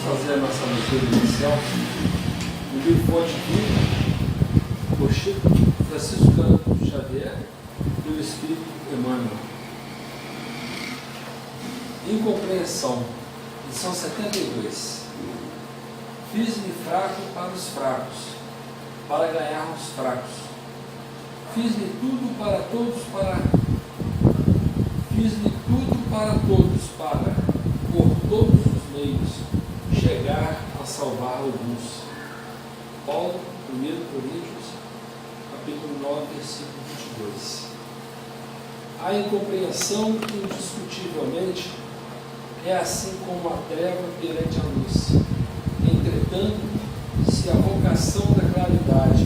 fazer a nossa leitura inicial no livro Fonte Viva, por Chico Francisco Cândido Xavier e o Espírito Emmanuel. Incompreensão, lição 72. Fiz-me fraco para os fracos, para ganhar os fracos. Fiz-me tudo para todos, Fiz-me tudo para todos, por todos os meios, chegar a salvar alguns. Paulo, 1 Coríntios, capítulo 9, versículo 22. A incompreensão, indiscutivelmente, é assim como a treva perante a luz. Entretanto, se a vocação da claridade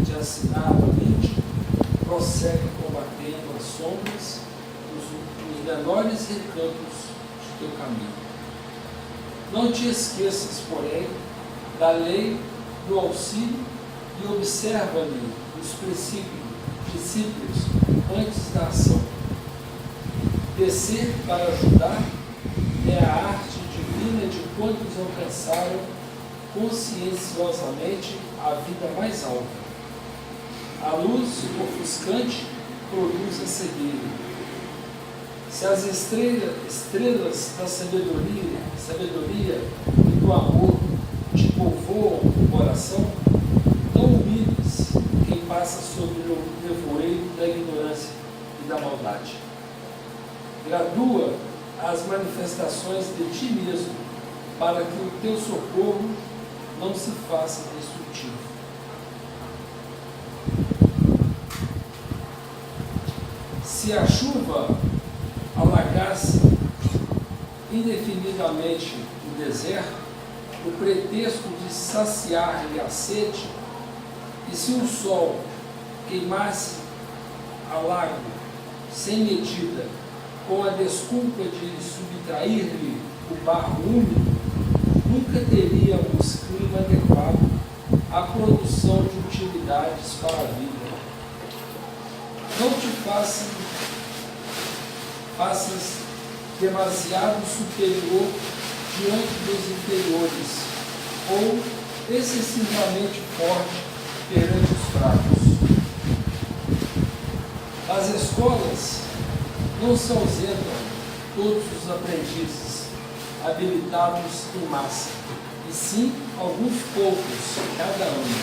te assinar a mente, prossegue combatendo as sombras, os menores recantos de teu caminho. Não te esqueças, porém, da lei do auxílio e observa-lhe os princípios antes da ação. Descer para ajudar é a arte divina de quantos alcançaram conscienciosamente a vida mais alta. A luz ofuscante produz a cegueira. Se as estrelas da sabedoria e do amor te povoam o coração, não humilhes quem passa sobre o nevoeiro da ignorância e da maldade. Gradua as manifestações de ti mesmo, para que o teu socorro não se faça destrutivo. Se a chuva alagasse indefinidamente o deserto, o pretexto de saciar-lhe a sede, e se o sol queimasse a lago sem medida, com a desculpa de subtrair-lhe o barro úmido, nunca teríamos clima adequado à produção de utilidades para a vida. Não te faças demasiado superior diante dos inferiores, ou excessivamente forte perante os fracos. As escolas não se ausentam todos os aprendizes habilitados em massa, e sim alguns poucos cada ano.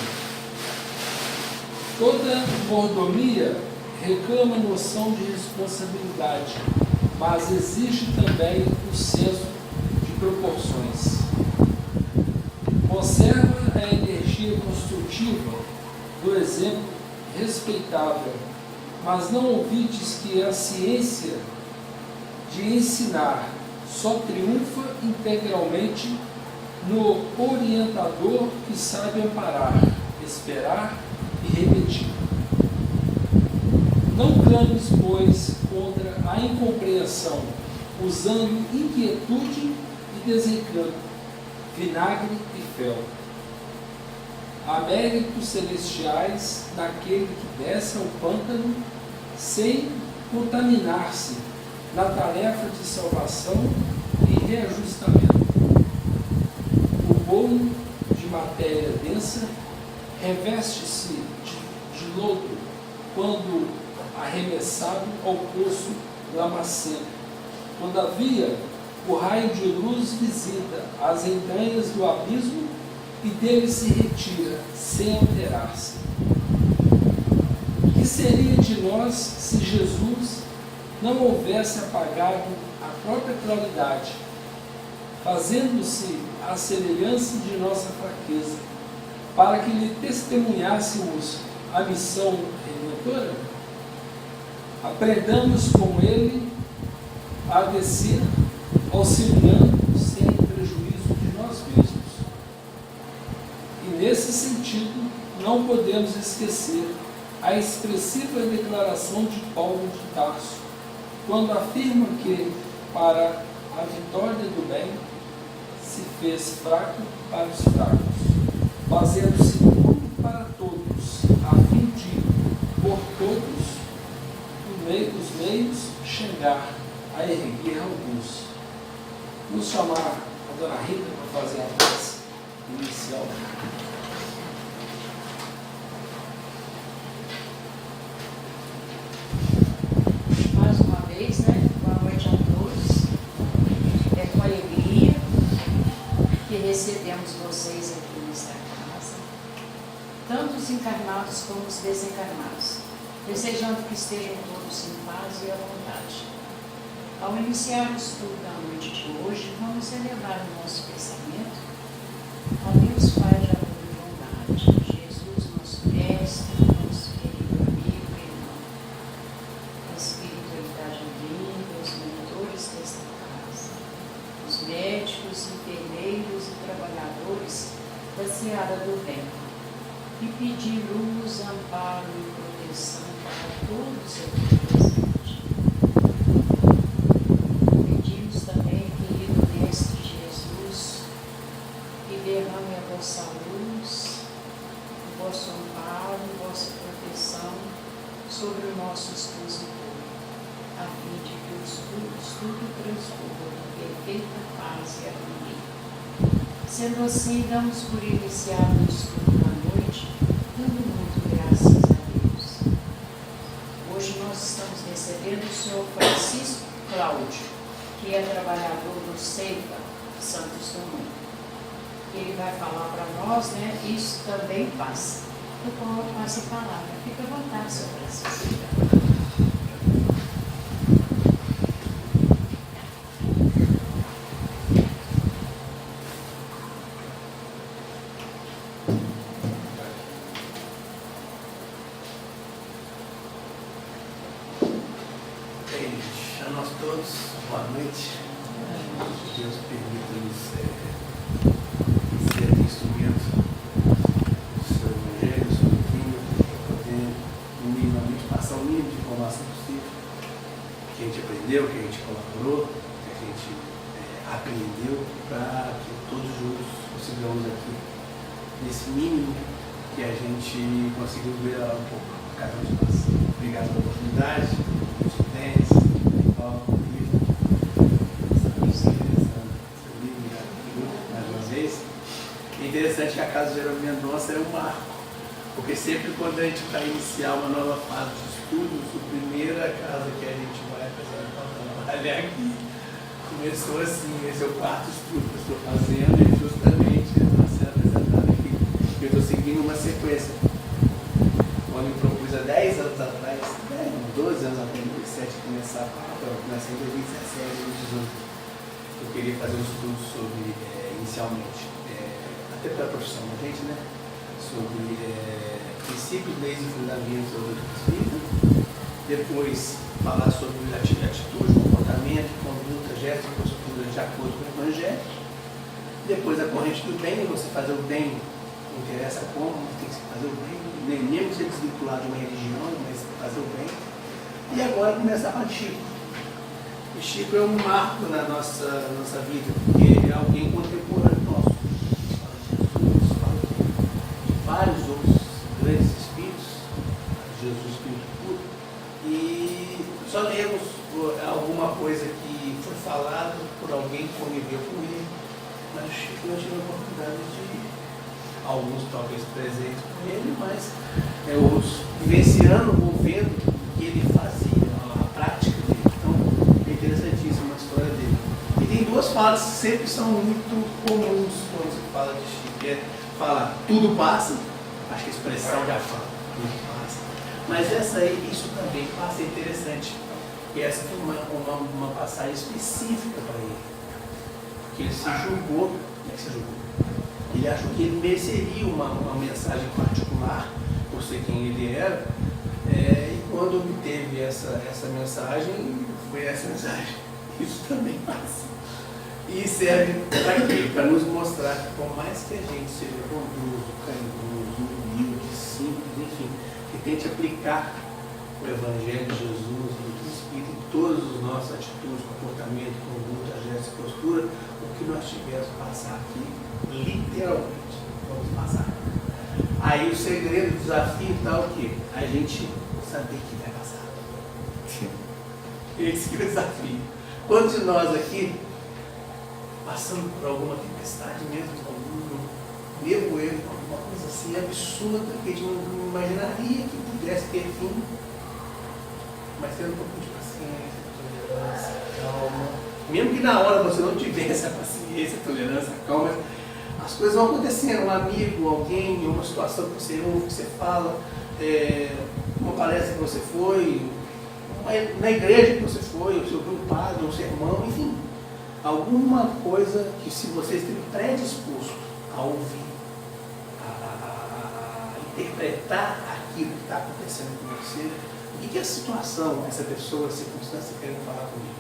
Toda mordomia reclama noção de responsabilidade, mas exige também o senso de proporções. Conserva a energia construtiva do exemplo respeitável, mas não ouvides que a ciência de ensinar só triunfa integralmente no orientador que sabe amparar, esperar e repetir. Não clames, pois, contra a incompreensão, usando inquietude e desencanto, vinagre e fel. Há méritos celestiais naquele que desce ao pântano sem contaminar-se na tarefa de salvação e reajustamento. O bolo de matéria densa reveste-se de lodo quando arremessado ao poço lamacento. Todavia, o raio de luz visita as entranhas do abismo e dele se retira, sem alterar-se. Que seria de nós se Jesus não houvesse apagado a própria claridade, fazendo-se à semelhança de nossa fraqueza, para que lhe testemunhássemos a missão redentora? Aprendamos com ele a descer, auxiliando sem prejuízo de nós mesmos. E nesse sentido, não podemos esquecer a expressiva declaração de Paulo de Tarso, quando afirma que, para a vitória do bem, se fez fraco para os fracos, fazendo-se tudo para todos, a fim de, por todos, os meios, chegar a erguer alguns. Vamos chamar a Dona Rita para fazer a prece inicial. Mais uma vez, né? Boa noite a todos. É com alegria que recebemos vocês aqui nesta casa, tanto os encarnados como os desencarnados, desejando que estejam todos em paz e à vontade. Ao iniciar o estudo da noite de hoje, vamos elevar o nosso pensamento ao Deus Pai de amor e bondade, Jesus, nosso Mestre, nosso querido amigo e irmão, a espiritualidade divina, os mentores desta casa, os médicos, enfermeiros e trabalhadores da seara do bem, e pedir luz, amparo e proteção para todos aqui presentes. Pedimos também, querido Mestre Jesus, que derrame a vossa luz, o vosso amparo, a vossa proteção sobre o nosso expositor, a fim de que o estudo transcorra em perfeita paz e harmonia. Sendo assim, damos por iniciado o estudo da noite, dando muito graças a Deus. Hoje nós estamos recebendo o Senhor Francisco Cláudio, que é trabalhador do Ceifa Santos Dumont. Ele vai falar para nós, né? Isso também passa. Eu passo a palavra. Fica à vontade, Senhor Francisco. A nós todos, boa noite. Que Deus permita-nos ser instrumento do seu Evangelho, do seu doutrina, para poder minimamente passar o mínimo de informação possível que a gente aprendeu, que a gente colaborou, que a gente aprendeu, para que todos juntos consigamos aqui, nesse mínimo que a gente conseguiu ver um pouco a cada um de nós. Obrigado pela oportunidade. É interessante que a Casa Jerônimo Mendonça é um marco, porque sempre quando a gente vai iniciar uma nova fase de estudos, a primeira casa que a gente vai trabalhar aqui começou assim. Esse é o quarto estudo que eu estou fazendo e justamente está sendo apresentado aqui. Eu estou seguindo uma sequência. Quando eu propus há 10 anos atrás, 12 anos atrás, em 2007, começar eu comecei em 2017, 2018. Eu queria fazer um estudo sobre, inicialmente, até pela profissão da gente, né? Sobre princípios, leis e fundamentos da doutrina espírita. Depois, falar sobre atitude, comportamento, conduta, gesto e postura de acordo com o Evangelho. Depois, a corrente do bem, você fazer o bem, não interessa como, mas tem que fazer o bem, nem mesmo ser desvinculado de uma religião, mas fazer o bem. E agora começar com Chico. E Chico é um marco na nossa vida, porque é alguém contemporâneo nosso. Fala de vários outros grandes espíritos, Jesus Espírito Puro, e só lemos alguma coisa que foi falado por alguém que conviveu com ele, mas Chico não tive a oportunidade de, alguns talvez presentes com ele, mas outros vivenciando ou vendo o que ele fazia, a prática dele. Então, é interessantíssima a história dele. E tem duas falas que sempre são muito comuns quando se fala de Chico, que é falar tudo passa, acho que a expressão já fala, tudo passa. Mas essa aí, isso também passa, é interessante, porque essa foi uma passagem específica para ele. Porque ele se julgou, como é que se julgou? Ele achou que ele mereceria uma mensagem particular, por ser quem ele era, e quando obteve essa mensagem, foi essa mensagem. Isso também passa. E serve para quê? Para nos mostrar que, por mais que a gente seja bondoso, carinhoso, humilde, simples, enfim, que tente aplicar o Evangelho de Jesus e do Espírito em todas as nossas atitudes, comportamento, conduta, gesto e postura, o que nós tivermos que passar aqui, literalmente, vamos passar. Aí o segredo, o desafio está o quê? A gente saber que vai passar. Esse que é o desafio. Quantos de nós aqui passando por alguma tempestade mesmo, algum nevoeiro, alguma coisa assim absurda que a gente não imaginaria que pudesse ter fim, mas tendo um pouco de paciência, tolerância, calma. Mesmo que na hora você não tivesse a paciência, a tolerância, a calma, as coisas vão acontecendo. Um amigo, alguém, uma situação que você ouve, que você fala, uma palestra que você foi, na igreja que você foi, você ouviu um padre, um sermão, enfim. Alguma coisa que, se você estiver predisposto a ouvir, a interpretar aquilo que está acontecendo com você, o que a situação, essa pessoa, a circunstância querem falar comigo?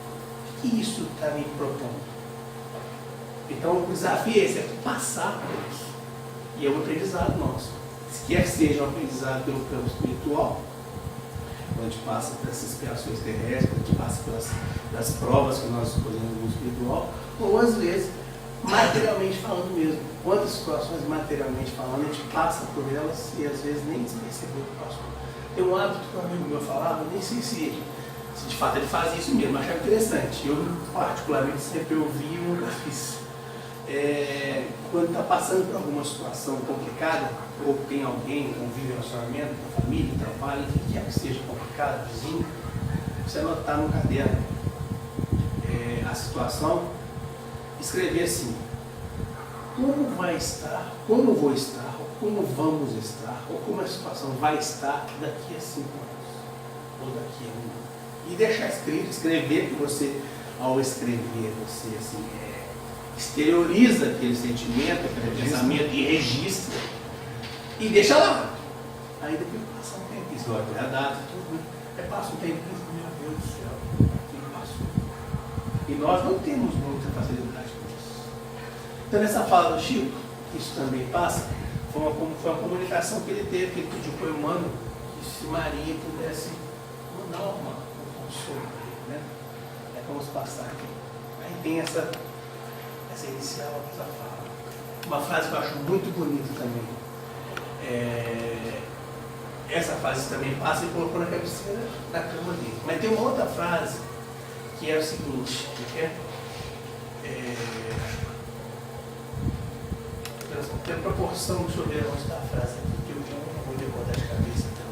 O que isso está me propondo? Então o desafio é esse, é passar por isso. E é um aprendizado nosso. Quer seja um aprendizado pelo plano espiritual, quando a gente passa por essas expiações terrestres, quando a gente passa pelas provas que nós escolhemos no espiritual, ou às vezes, materialmente falando mesmo. Quantas situações, materialmente falando, a gente passa por elas e às vezes nem se percebeu que passou. Tem um hábito que um amigo meu falava, nem sei se de fato ele faz isso mesmo, mas achava interessante. Eu, particularmente, sempre ouvi e nunca fiz. Quando está passando por alguma situação complicada, ou tem alguém, convive relacionamento, família, trabalho, enfim, que quer que seja complicado, vizinho, você anotar no caderno a situação, escrever assim: como vai estar, como vou estar, ou como vamos estar, ou como a situação vai estar daqui a 5 anos, ou daqui a 1 ano. E deixar escrito, escrever, que você, ao escrever, você assim, exterioriza aquele sentimento, aquele pensamento e registra e deixa lá. Aí depois passa um tempo, isso vai ter a data, tudo, né? Aí passa um tempo e pensa, meu Deus do céu, o que passou? E nós não temos muita facilidade com isso. Então nessa fala do Chico, isso também passa, foi uma comunicação que ele teve, que ele pediu para o Emmanuel, que se Maria pudesse mandar um consolo para ele, né? Vamos passar aqui. Aí tem essa inicial, essa fala. Uma frase que eu acho muito bonita também. Essa frase também passa e colocou na cabeceira da cama dele. Mas tem uma outra frase que é o seguinte, tem a proporção, deixa eu ver onde está a frase aqui, que eu não vou recordar de cabeça então.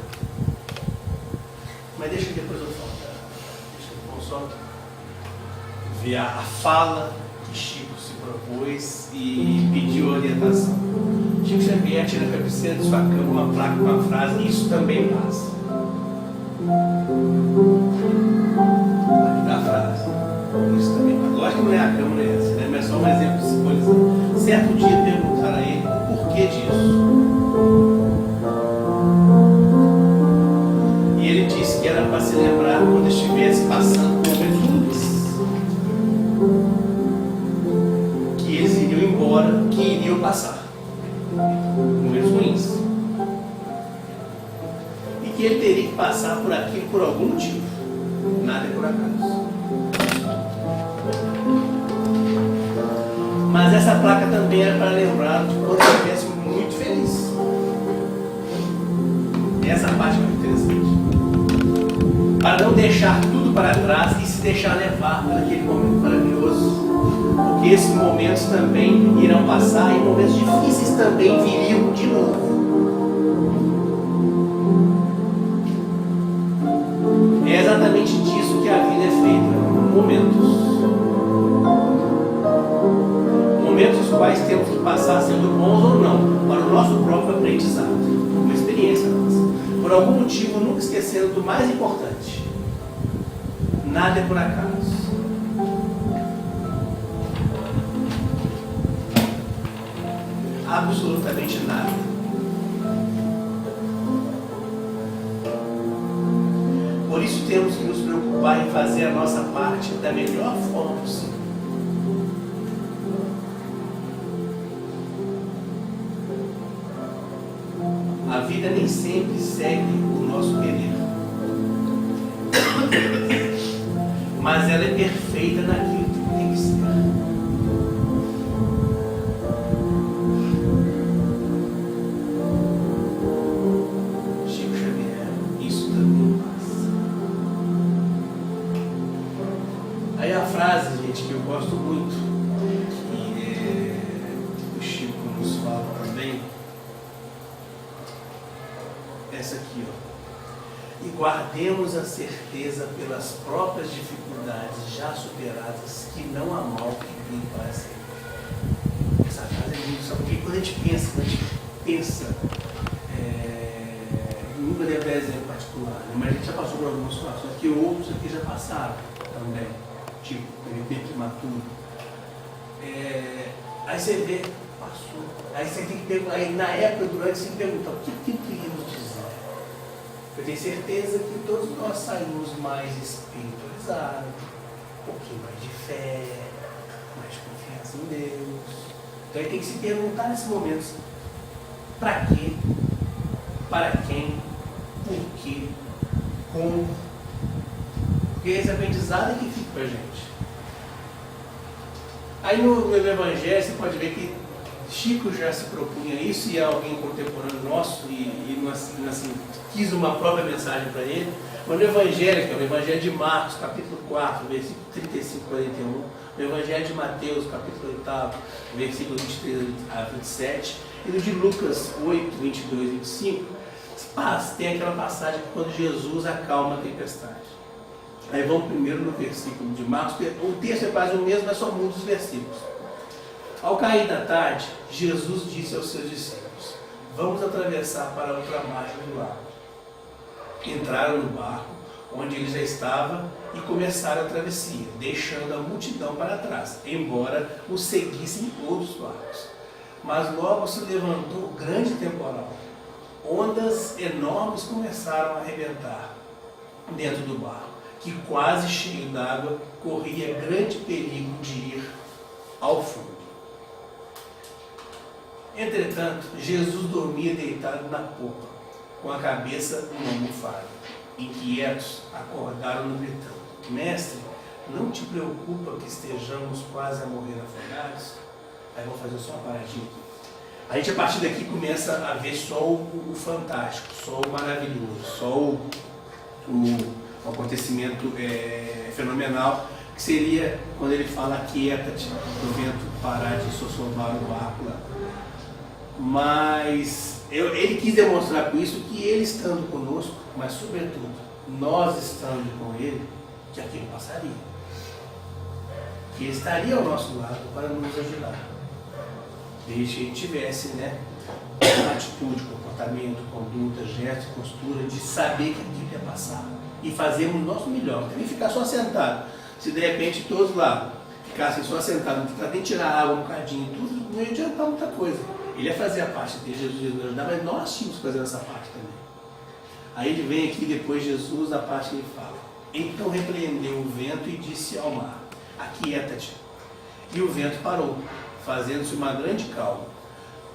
Mas deixa que depois eu falo, deixa eu só ver a fala que Chico se propôs e pediu orientação. Chico Xavier tira a cabeceira de sua cama uma placa com a frase: isso também passa. Aqui está a frase: isso também passa. Lógico que não é a cama, não é essa, né? Mas é só um exemplo simbolizando. Certo dia perguntaram a ele o porquê disso. E ele disse que era para se lembrar quando estivesse passando por momentos que eles iriam embora, que iriam passar momentos ruins, e que ele teria que passar por aquilo por algum motivo, nada é por acaso. Mas essa placa também era para lembrar de quando ele estivesse muito feliz. Essa parte é muito interessante, para não deixar tudo para trás e se deixar levar por aquele momento maravilhoso. Porque esses momentos também irão passar e momentos difíceis também viriam de novo. É exatamente disso que a vida é feita, momentos. Momentos os quais temos que passar, sendo bons ou não, para o nosso próprio aprendizado, uma experiência nossa. Por algum motivo, nunca esquecendo do mais importante: nada é por acaso. Absolutamente nada. Por isso temos que nos preocupar em fazer a nossa parte da melhor forma possível. A vida nem sempre segue o nosso querer, mas ela é perfeita naquilo que tem que ser. Chico Xavier, isso também passa. Aí a frase, gente, que eu gosto muito, essa aqui, ó. E guardemos a certeza pelas próprias dificuldades já superadas, que não há mal que vem para sempre. Essa frase é muito, sabe? Porque quando a gente pensa nunca deve dar exemplo particular, né? Mas a gente já passou por algumas situações que outros aqui já passaram também, tipo bebê prematuro. Aí você vê, passou. Aí você tem que perguntar, aí na época, durante, você tem que perguntar, o que queríamos dizer? Eu tenho certeza que todos nós saímos mais espiritualizados, um pouquinho mais de fé, mais de confiança em Deus. Então aí tem que se perguntar nesses momentos, para quê? Para quem? Por quê? Como? Porque esse aprendizado é que fica para a gente. Aí no Evangelho você pode ver que Chico já se propunha isso, e alguém contemporâneo nosso, e assim, quis uma própria mensagem para ele. Mas no Evangelho, que é o Evangelho de Marcos, capítulo 4, versículo 35 a 41, no Evangelho de Mateus, capítulo 8, versículo 23 a 27, e no de Lucas 8, 22 e 25, tem aquela passagem quando Jesus acalma a tempestade. Aí vamos primeiro no versículo de Marcos, o texto é quase o mesmo, mas só muda os versículos. Ao cair da tarde, Jesus disse aos seus discípulos: vamos atravessar para a outra margem do lago. Entraram no barco, onde ele já estava, e começaram a travessia, deixando a multidão para trás, embora o seguissem outros barcos. Mas logo se levantou grande temporal. Ondas enormes começaram a arrebentar dentro do barco, que quase cheio d'água, corria grande perigo de ir ao fundo. Entretanto, Jesus dormia deitado na popa, com a cabeça numa almofada. Inquietos, acordaram-no gritando: Mestre, não te preocupa que estejamos quase a morrer afogados? Aí vamos fazer só uma paradinha aqui. A gente a partir daqui começa a ver só o fantástico, só o maravilhoso, só o acontecimento fenomenal, que seria quando ele fala: aquieta-te, do vento parar de sossovar o barco lá. Mas ele quis demonstrar com isso que ele estando conosco, mas sobretudo nós estando com ele, que aquilo passaria. Que ele estaria ao nosso lado para nos ajudar. Desde que a gente tivesse, atitude, comportamento, conduta, gesto, postura, de saber que aquilo ia passar. E fazermos o nosso melhor. Também ficar só sentado. Se de repente todos lá ficassem só sentados, não nem tirar água um bocadinho, tudo, não ia adiantar muita coisa. Ele ia fazer a parte dele, Jesus ia nos ajudar, mas nós tínhamos que fazer essa parte também. Aí ele vem aqui depois, Jesus, a parte que ele fala: então repreendeu o vento e disse ao mar: aquieta-te. E o vento parou, fazendo-se uma grande calma.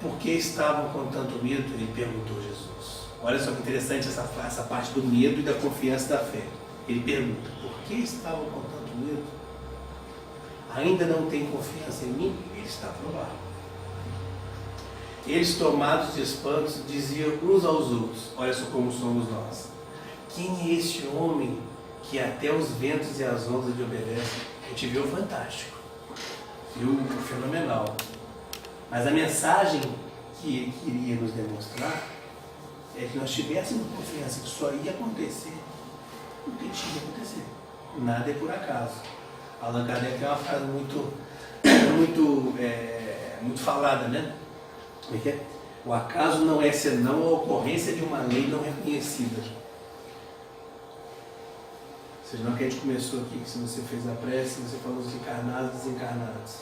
Por que estavam com tanto medo? Ele perguntou a Jesus. Olha só que interessante essa parte do medo e da confiança e da fé. Ele pergunta: por que estavam com tanto medo? Ainda não tem confiança em mim? Ele está provado. Eles, tomados de espanto, diziam uns aos outros: olha só como somos nós. Quem é este homem que até os ventos e as ondas lhe obedecem? A gente viu o fantástico, viu o fenomenal. Mas a mensagem que ele queria nos demonstrar é que nós tivéssemos confiança que só ia acontecer o que tinha que acontecer. Nada é por acaso. Allan Kardec tem uma frase muito falada, né? O acaso não é senão a ocorrência de uma lei não reconhecida. Ou seja, não que a gente começou aqui, que se você fez a prece, você falou dos encarnados e desencarnados.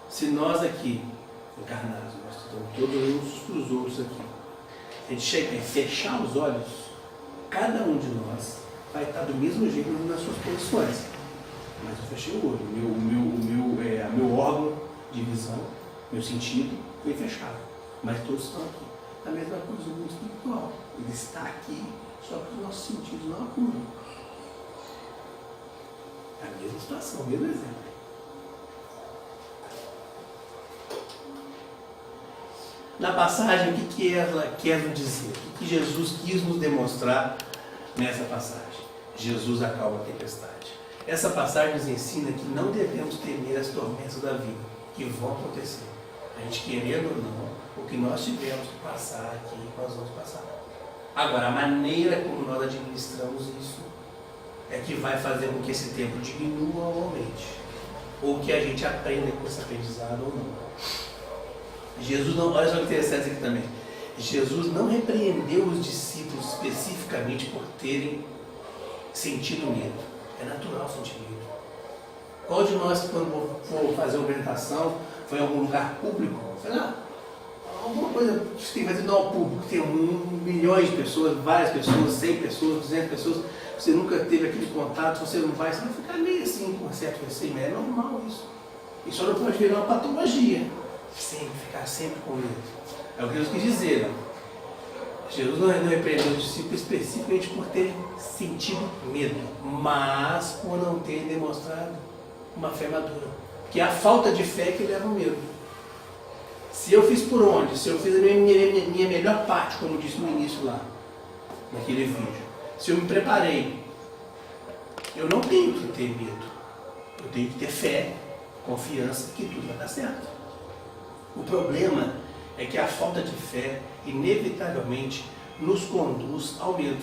Se nós aqui, encarnados, nós estamos todos uns para os outros aqui, a gente chega e fechar os olhos, cada um de nós vai estar do mesmo jeito nas suas posições. Mas eu fechei o olho, meu órgão de visão, meu sentido foi fechado. Mas todos estão aqui. A mesma coisa do mundo espiritual. Ele está aqui, só que os nossos sentidos não acumulam. É a mesma situação, o mesmo exemplo. Na passagem, o que ela quer nos dizer? O que Jesus quis nos demonstrar nessa passagem? Jesus acalma a tempestade. Essa passagem nos ensina que não devemos temer as tormentas da vida, que vão acontecer. A gente querendo ou não, o que nós tivemos que passar aqui, nós vamos passar. Agora, a maneira como nós administramos isso é que vai fazer com que esse tempo diminua ou aumente. Ou que a gente aprenda com esse aprendizado ou não. Jesus não, olha só que interessante aqui também. Jesus não repreendeu os discípulos especificamente por terem sentido medo. É natural sentir medo. Qual de nós, quando for fazer uma orientação, foi em algum lugar público, sei lá, alguma coisa que você tem que fazer ao público, tem milhões de pessoas, várias pessoas, 100 pessoas, 200 pessoas, você nunca teve aquele contato, você não vai ficar meio assim, com um certo receio, mas é normal isso. Isso só não pode virar uma patologia, ficar sempre com medo. É o que Jesus quis dizer, né? Jesus não repreendeu os discípulos especificamente por terem sentido medo, mas por não terem demonstrado uma fé madura. Que é a falta de fé que leva ao medo. Se eu fiz por onde? Se eu fiz a minha melhor parte, como disse no início lá, naquele vídeo. Se eu me preparei, eu não tenho que ter medo. Eu tenho que ter fé, confiança que tudo vai dar certo. O problema é que a falta de fé, inevitavelmente, nos conduz ao medo.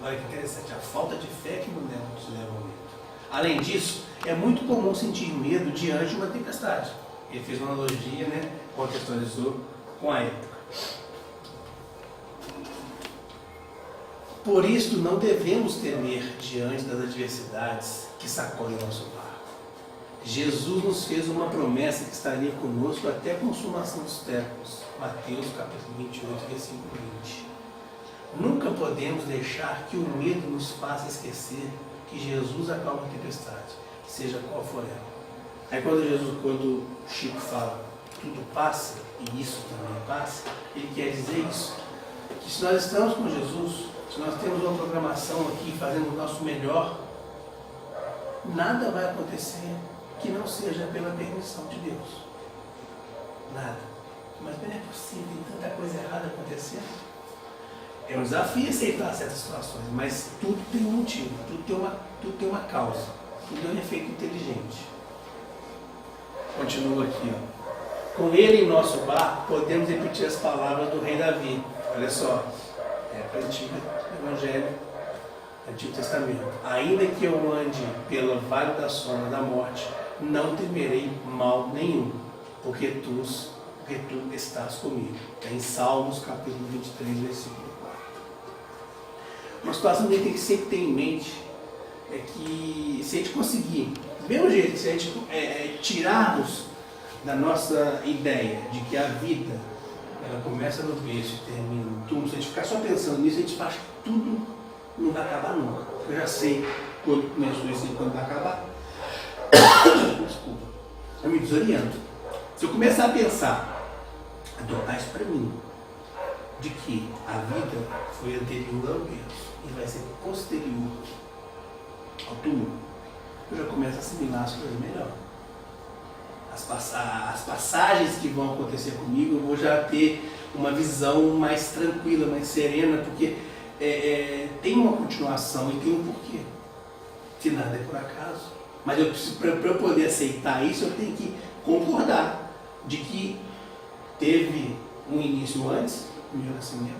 Olha que interessante, a falta de fé que nos leva ao medo. Além disso, é muito comum sentir medo diante de uma tempestade. Ele fez uma analogia, né? Contextualizou com a época. Por isso, não devemos temer diante das adversidades que sacodem nosso barco. Jesus nos fez uma promessa que estaria conosco até a consumação dos séculos. Mateus capítulo 28, versículo 20. Nunca podemos deixar que o medo nos faça esquecer que Jesus acalma a tempestade, seja qual for ela. Aí quando Chico fala tudo passa, e isso também passa, ele quer dizer isso, que se nós estamos com Jesus, se nós temos uma programação aqui, fazendo o nosso melhor, nada vai acontecer que não seja pela permissão de Deus. Nada. Mas não é possível, tem tanta coisa errada acontecendo. É um desafio aceitar certas situações, mas tudo tem um motivo, tudo tem uma causa, tudo é um efeito inteligente. Continua aqui, ó. Com ele em nosso barco, podemos repetir as palavras do rei Davi. Olha só, é para o Antigo Evangelho, Antigo Testamento. Ainda que eu ande pelo vale da sombra da morte, não temerei mal nenhum, porque tu estás comigo. É em Salmos, capítulo 23, versículo 4. Uma situação que a gente tem que sempre ter em mente é que se a gente conseguir, do mesmo jeito, se a gente tirarmos da nossa ideia de que a vida ela começa no berço e termina no túmulo, se a gente ficar só pensando nisso, a gente acha que tudo não vai acabar nunca. Eu já sei quando começou isso e quando vai acabar. Desculpa, eu me desoriento. Se eu começar a pensar, adotar isso para mim, de que a vida foi anterior ao berço e vai ser posterior ao túmulo, eu já começo a assimilar as coisas melhor. As passagens que vão acontecer comigo, eu vou já ter uma visão mais tranquila, mais serena, porque tem uma continuação e tem um porquê. Se nada é por acaso. Mas eu preciso, para eu poder aceitar isso, eu tenho que concordar de que teve um início antes do meu nascimento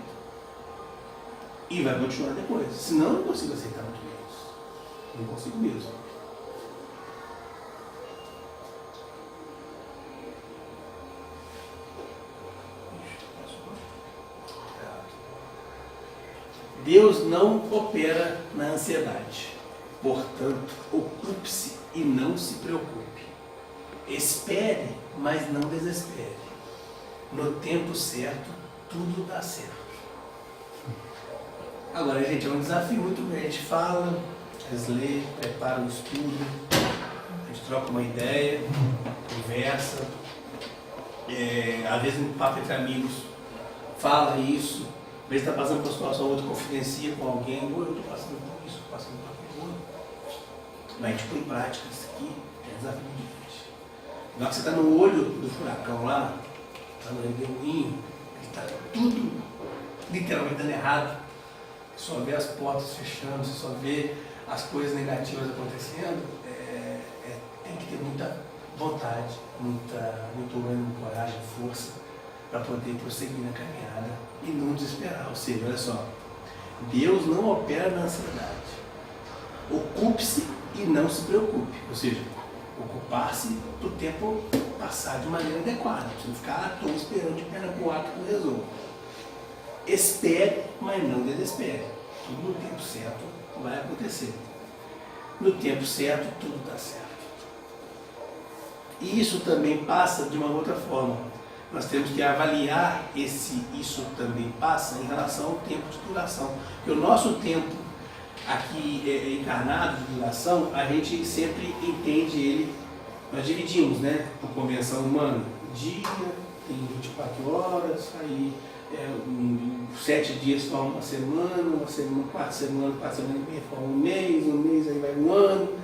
e vai continuar depois. Senão eu não consigo aceitar muito menos. Não consigo mesmo. Deus não opera na ansiedade. Portanto, ocupe-se e não se preocupe. Espere, mas não desespere. No tempo certo, tudo dá certo. Agora, gente, é um desafio muito grande. A gente fala, às vezes lê, prepara um estudo, a gente troca uma ideia, conversa, às vezes no papo entre amigos, fala isso, às vezes está passando por uma situação, outro confidencia com alguém, ou eu estou passando por isso, estou passando por aquilo. Mas a gente põe em prática isso aqui, é um desafio muito difícil. Na hora que você está no olho do furacão lá, está no redemoinho, está tudo literalmente dando errado, só vê as portas fechando, você só vê as coisas negativas acontecendo, tem que ter muita vontade, muito ânimo, coragem, força, para poder prosseguir na caminhada e não desesperar. Ou seja, olha só, Deus não opera na ansiedade. Ocupe-se e não se preocupe. Ou seja, ocupar-se do tempo passar de maneira adequada. Você não ficar à toa esperando de perna pro ar que não resolva. Espere, mas não desespere. Tudo no tempo certo vai acontecer. No tempo certo, tudo está certo. E isso também passa de uma outra forma. Nós temos que avaliar isso também passa em relação ao tempo de duração. Porque o nosso tempo aqui encarnado de duração, a gente sempre entende ele, nós dividimos, né, por convenção humana, dia, tem 24 horas, aí 7 dias forma uma semana, 4 semanas e meia forma um mês aí vai um ano.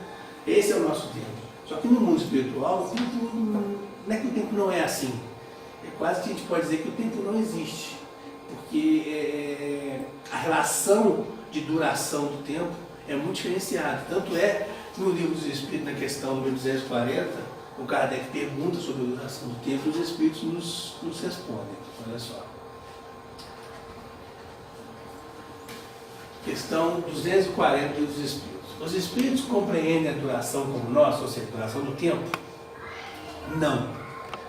Esse é o nosso tempo. Só que no mundo espiritual, o tempo não é que o tempo não é assim. É quase que a gente pode dizer que o tempo não existe. Porque a relação de duração do tempo é muito diferenciada. Tanto é que no Livro dos Espíritos, na questão número 240, o Kardec pergunta sobre a duração do tempo e os Espíritos nos respondem. Olha só. Questão 240 dos Espíritos. Os Espíritos compreendem a duração como nós, ou seja, a duração do tempo? Não.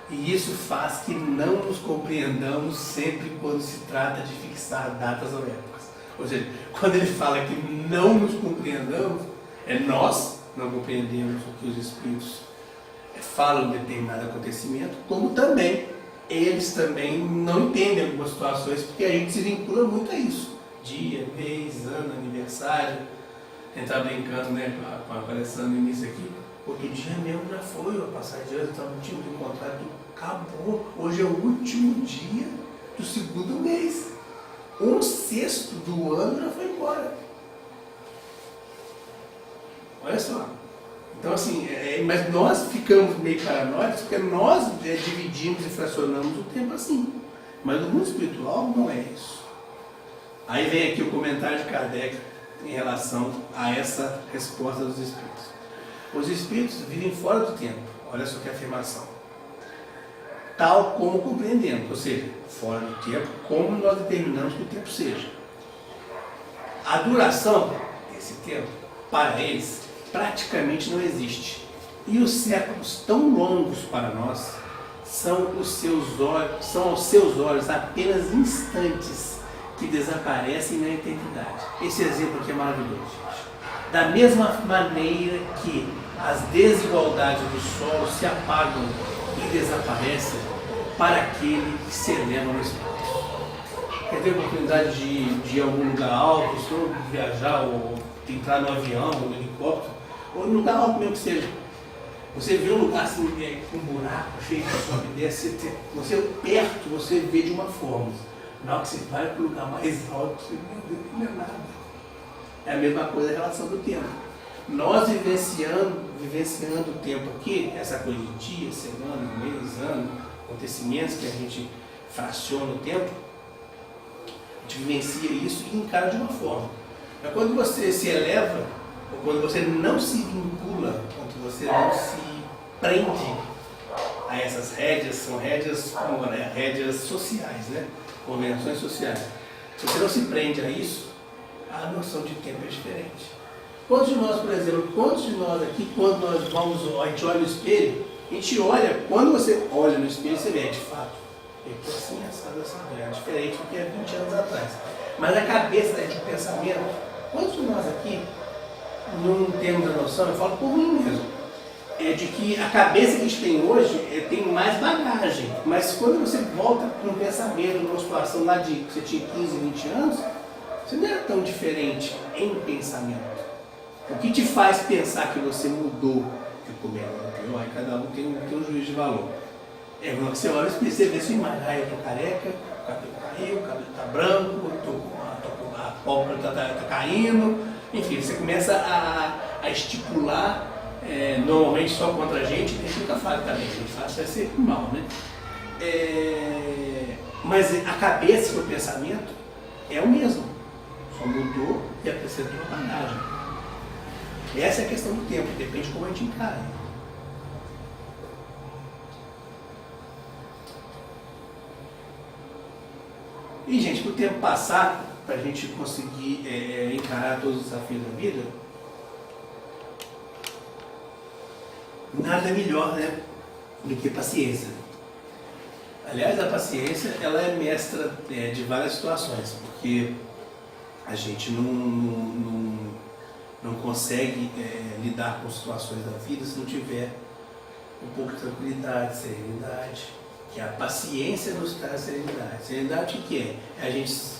E isso faz que não nos compreendamos sempre quando se trata de fixar datas ou épocas. Ou seja, quando ele fala que não nos compreendamos, nós não compreendemos o que os Espíritos falam de determinado acontecimento, como também eles também não entendem algumas situações, porque a gente se vincula muito a isso. Dia, mês, ano, aniversário. A gente está brincando, né, com a Alessandra no início aqui. Outro dia mesmo já foi, a passagem de ano, estava no time do contrato, acabou. Hoje é o último dia do segundo mês. 1/6 do ano já foi embora. Olha só. Então assim, mas nós ficamos meio paranoicos porque nós dividimos e fracionamos o tempo assim. Mas no mundo espiritual não é isso. Aí vem aqui o comentário de Kardec em relação a essa resposta dos Espíritos. Os Espíritos vivem fora do tempo. Olha só que afirmação. Tal como compreendemos, ou seja, fora do tempo, como nós determinamos que o tempo seja. A duração desse tempo, para eles, praticamente não existe. E os séculos tão longos para nós são aos seus olhos apenas instantes que desaparecem na eternidade. Esse exemplo aqui é maravilhoso, gente. Da mesma maneira que as desigualdades do solo se apagam e desaparecem para aquele que se eleva no espaço. Quer ter oportunidade de ir a algum lugar alto, ou viajar, ou entrar no avião, ou no helicóptero, ou no lugar alto mesmo que seja. Você vê um lugar assim, com um buraco, cheio de sobe e desce, você perto, você vê de uma forma. Na hora que você vai para o lugar mais alto, você não é nada. É a mesma coisa em relação do tempo. Nós vivenciando o tempo aqui, essa coisa de dia, semana, mês, ano, acontecimentos que a gente fraciona o tempo, a gente vivencia isso e encara de uma forma. Mas quando você se eleva, ou quando você não se vincula, quando você não se prende a essas rédeas, são rédeas como, né? Rédeas sociais, né? Convenções sociais. Se você não se prende a isso, a noção de tempo é diferente. Quantos de nós, por exemplo, aqui, quando nós a gente olha no espelho, a gente olha, quando você olha no espelho, você vê, de fato, eu estou assim, é diferente do que há 20 anos atrás. Mas a cabeça da gente, o pensamento, quantos de nós aqui não temos a noção, eu falo por mim mesmo, de que a cabeça que a gente tem hoje tem mais bagagem, mas quando você volta para um pensamento, numa situação lá de que você tinha 15, 20 anos, você não era tão diferente em pensamento. O que te faz pensar que você mudou? Ficou melhor, aí cada um tem um juízo de valor. Quando você olha e você vê sua imagem, eu estou careca, o cabelo caiu, o cabelo está branco, a pálpebra está caindo, enfim, você começa a estipular, normalmente só contra a gente nunca fala também, a gente faz vai ser mal, né? Mas a cabeça e o pensamento é o mesmo, só mudou e acrescentou a bagagem. Essa é a questão do tempo, depende de como a gente encara. E, gente, para o tempo passar, para a gente conseguir encarar todos os desafios da vida, nada melhor, né, do que paciência. Aliás, a paciência, ela é mestra de várias situações, porque a gente não consegue lidar com situações da vida se não tiver um pouco de tranquilidade, serenidade, que a paciência nos traz serenidade. Serenidade o que é? É a gente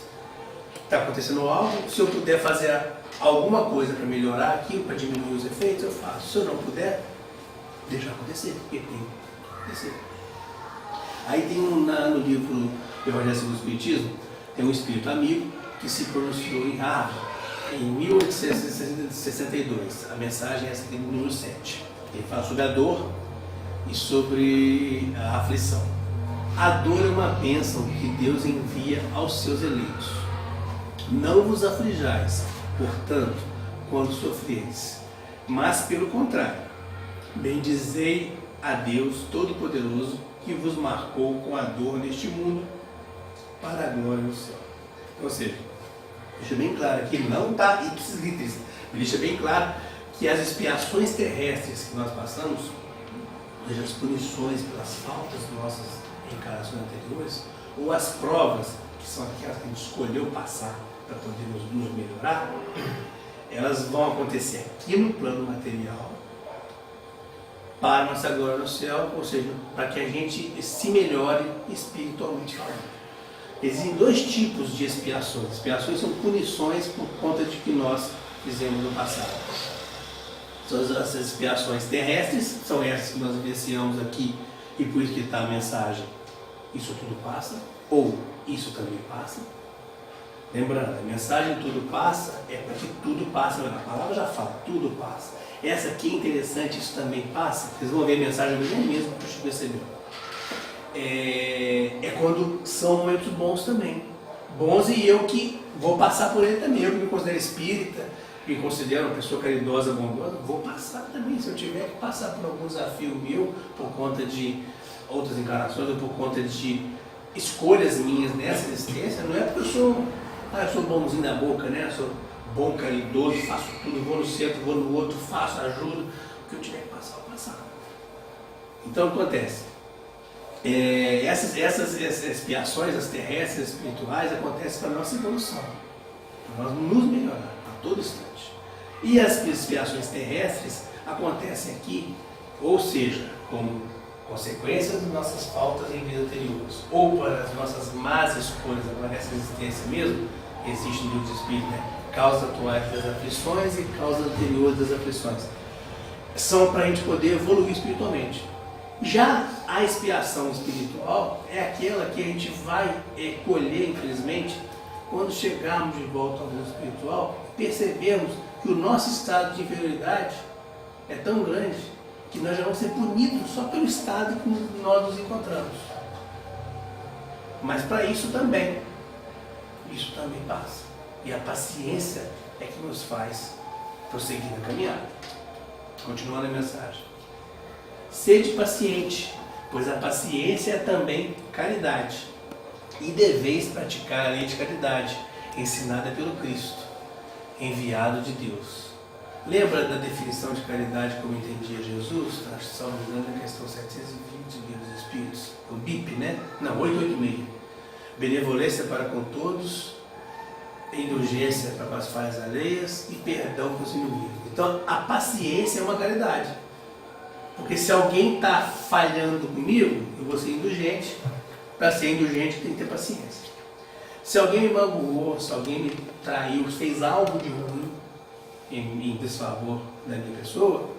está acontecendo algo, se eu puder fazer alguma coisa para melhorar aquilo, para diminuir os efeitos, eu faço. Se eu não puder, deixa acontecer, porque tem que acontecer. Aí tem no livro Evangelho segundo o Espiritismo, tem um espírito amigo que se pronunciou em Harvard em 1862. A mensagem é essa aqui no número 7. Ele fala sobre a dor e sobre a aflição. A dor é uma bênção que Deus envia aos seus eleitos. Não vos aflijais, portanto, quando sofreres, mas pelo contrário, bendizei a Deus Todo-Poderoso que vos marcou com a dor neste mundo para a glória do céu. Ou seja, deixa bem claro aqui, não está ipsis literis, deixa bem claro que as expiações terrestres que nós passamos, seja as punições pelas faltas de nossas encarnações anteriores, ou as provas, que são aquelas que a gente escolheu passar para poder nos melhorar, elas vão acontecer aqui no plano material, para a nossa glória no céu, ou seja, para que a gente se melhore espiritualmente falando. Existem dois tipos de expiações. Expiações são punições por conta de que nós fizemos no passado. São as expiações terrestres, são essas que nós vivenciamos aqui, e por isso que está a mensagem: isso tudo passa, ou isso também passa. Lembrando, a mensagem tudo passa é para que tudo passe. A palavra já fala, tudo passa. Essa aqui é interessante, isso também passa. Vocês vão ver a mensagem mesmo que o Chico recebeu. É quando são momentos bons também. Bons, e eu que vou passar por ele também. Eu que me considero espírita, me considero uma pessoa caridosa, bondosa, vou passar também. Se eu tiver que passar por algum desafio meu, por conta de outras encarnações, ou por conta de escolhas minhas nessa existência, não é porque eu sou bonzinho da boca, né? Eu sou bom, caridoso, faço tudo, vou no centro, vou no outro, faço, ajudo. O que eu tiver que passar, eu vou passar. Então acontece. Essas expiações, as terrestres, espirituais, acontecem para a nossa evolução, para nós nos melhorar a todo instante. E as expiações terrestres acontecem aqui, ou seja, como consequência das nossas faltas em vidas anteriores, ou para as nossas más escolhas agora nessa existência mesmo. Existe no livro dos Espíritos, né? Causas atuais das aflições e causas anteriores das aflições. São para a gente poder evoluir espiritualmente. Já a expiação espiritual é aquela que a gente vai colher, infelizmente, quando chegarmos de volta ao mundo espiritual, percebemos que o nosso estado de inferioridade é tão grande que nós já vamos ser punidos só pelo estado que nós nos encontramos. Mas para isso também passa. E a paciência é que nos faz prosseguir na caminhada. Continuando a mensagem. Sede paciente, pois a paciência é também caridade. E deveis praticar a lei de caridade, ensinada pelo Cristo, enviado de Deus. Lembra da definição de caridade como entendia Jesus? Está na questão 720 do Livro dos Espíritos. O BIP, né? Não, 886. Benevolência para com todos, indulgência para com as falhas alheias e perdão para os inimigos. Então, a paciência é uma caridade. Porque se alguém está falhando comigo, eu vou ser indulgente. Para ser indulgente, tem que ter paciência. Se alguém me magoou, se alguém me traiu, fez algo de ruim em desfavor da minha pessoa,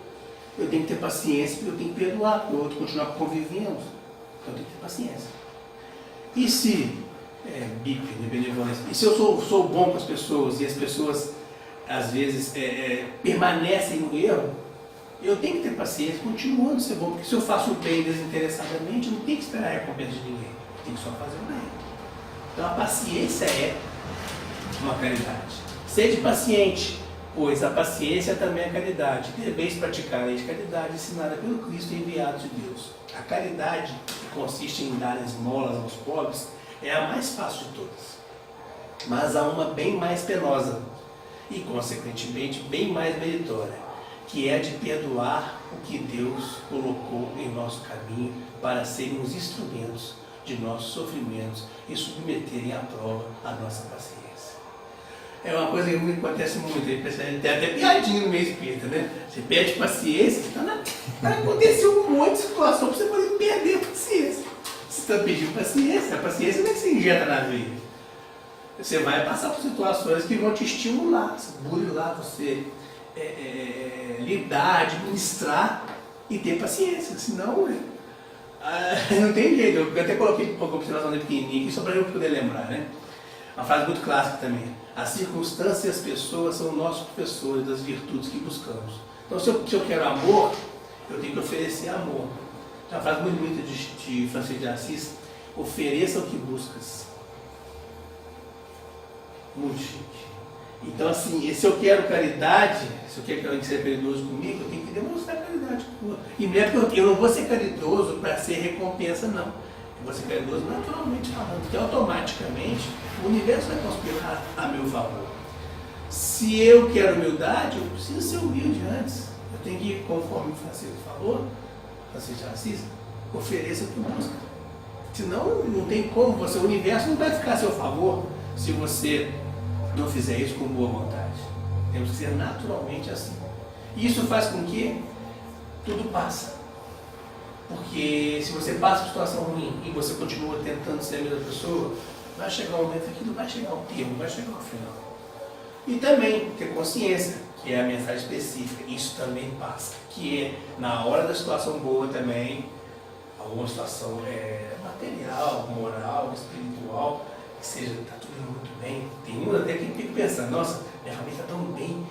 eu tenho que ter paciência, porque eu tenho que perdoar, para o outro continuar convivendo. Então eu tenho que ter paciência. E se BIP, de benevolência, e se eu sou bom com as pessoas e as pessoas às vezes permanecem no erro, eu tenho que ter paciência, continuando a ser bom, porque se eu faço o bem desinteressadamente, eu não tenho que esperar a recompensa de ninguém, eu tenho que só fazer o bem. Então a paciência é uma caridade. Sede paciente, pois a paciência também é caridade. Deveis praticar a lei de caridade ensinada pelo Cristo enviado de Deus. A caridade, que consiste em dar esmolas aos pobres, é a mais fácil de todas. mas há uma bem mais penosa e, consequentemente, bem mais meritória, que é a de perdoar o que Deus colocou em nosso caminho para serem os instrumentos de nossos sofrimentos e submeterem à prova a nossa paciência. É uma coisa que acontece muito, tem até piadinha no meio espírita, né? Você perde paciência, aconteceu um monte de situação para você poder perder a paciência. Você está pedindo paciência, a paciência não é que você injeta na veia. Você vai passar por situações que vão te estimular, burilar você, lidar, administrar e ter paciência, senão não tem jeito. Eu até coloquei uma observação pequenininha aqui só para eu poder lembrar, né? Uma frase muito clássica também. As circunstâncias e as pessoas são nossos professores das virtudes que buscamos. Então, se eu quero amor, eu tenho que oferecer amor. Tem uma frase muito bonita de Francisco de Assis: ofereça o que buscas. Muito chique. Então, assim, se eu quero caridade, se eu quero que alguém seja caridoso comigo, eu tenho que demonstrar caridade. E não é porque eu não vou ser caridoso para ser recompensa, não. Eu vou ser caridoso naturalmente falando, porque automaticamente o universo vai conspirar a meu favor. Se eu quero humildade, eu preciso ser humilde antes. Eu tenho que, conforme o Francisco falou, Francisco de Assis, ofereça o que busca. Senão não tem como, o universo não vai ficar a seu favor se você não fizer isso com boa vontade. Temos que ser naturalmente assim. E isso faz com que tudo passa. Porque se você passa por situação ruim e você continua tentando ser a mesma pessoa, vai chegar um momento que não vai chegar ao termo, vai chegar ao final. E também ter consciência, que é a mensagem específica, isso também passa. Que é na hora da situação boa também, alguma situação material, moral, espiritual, que seja, está tudo indo muito bem. Tem um até que fica pensando, nossa, minha família está tão bem,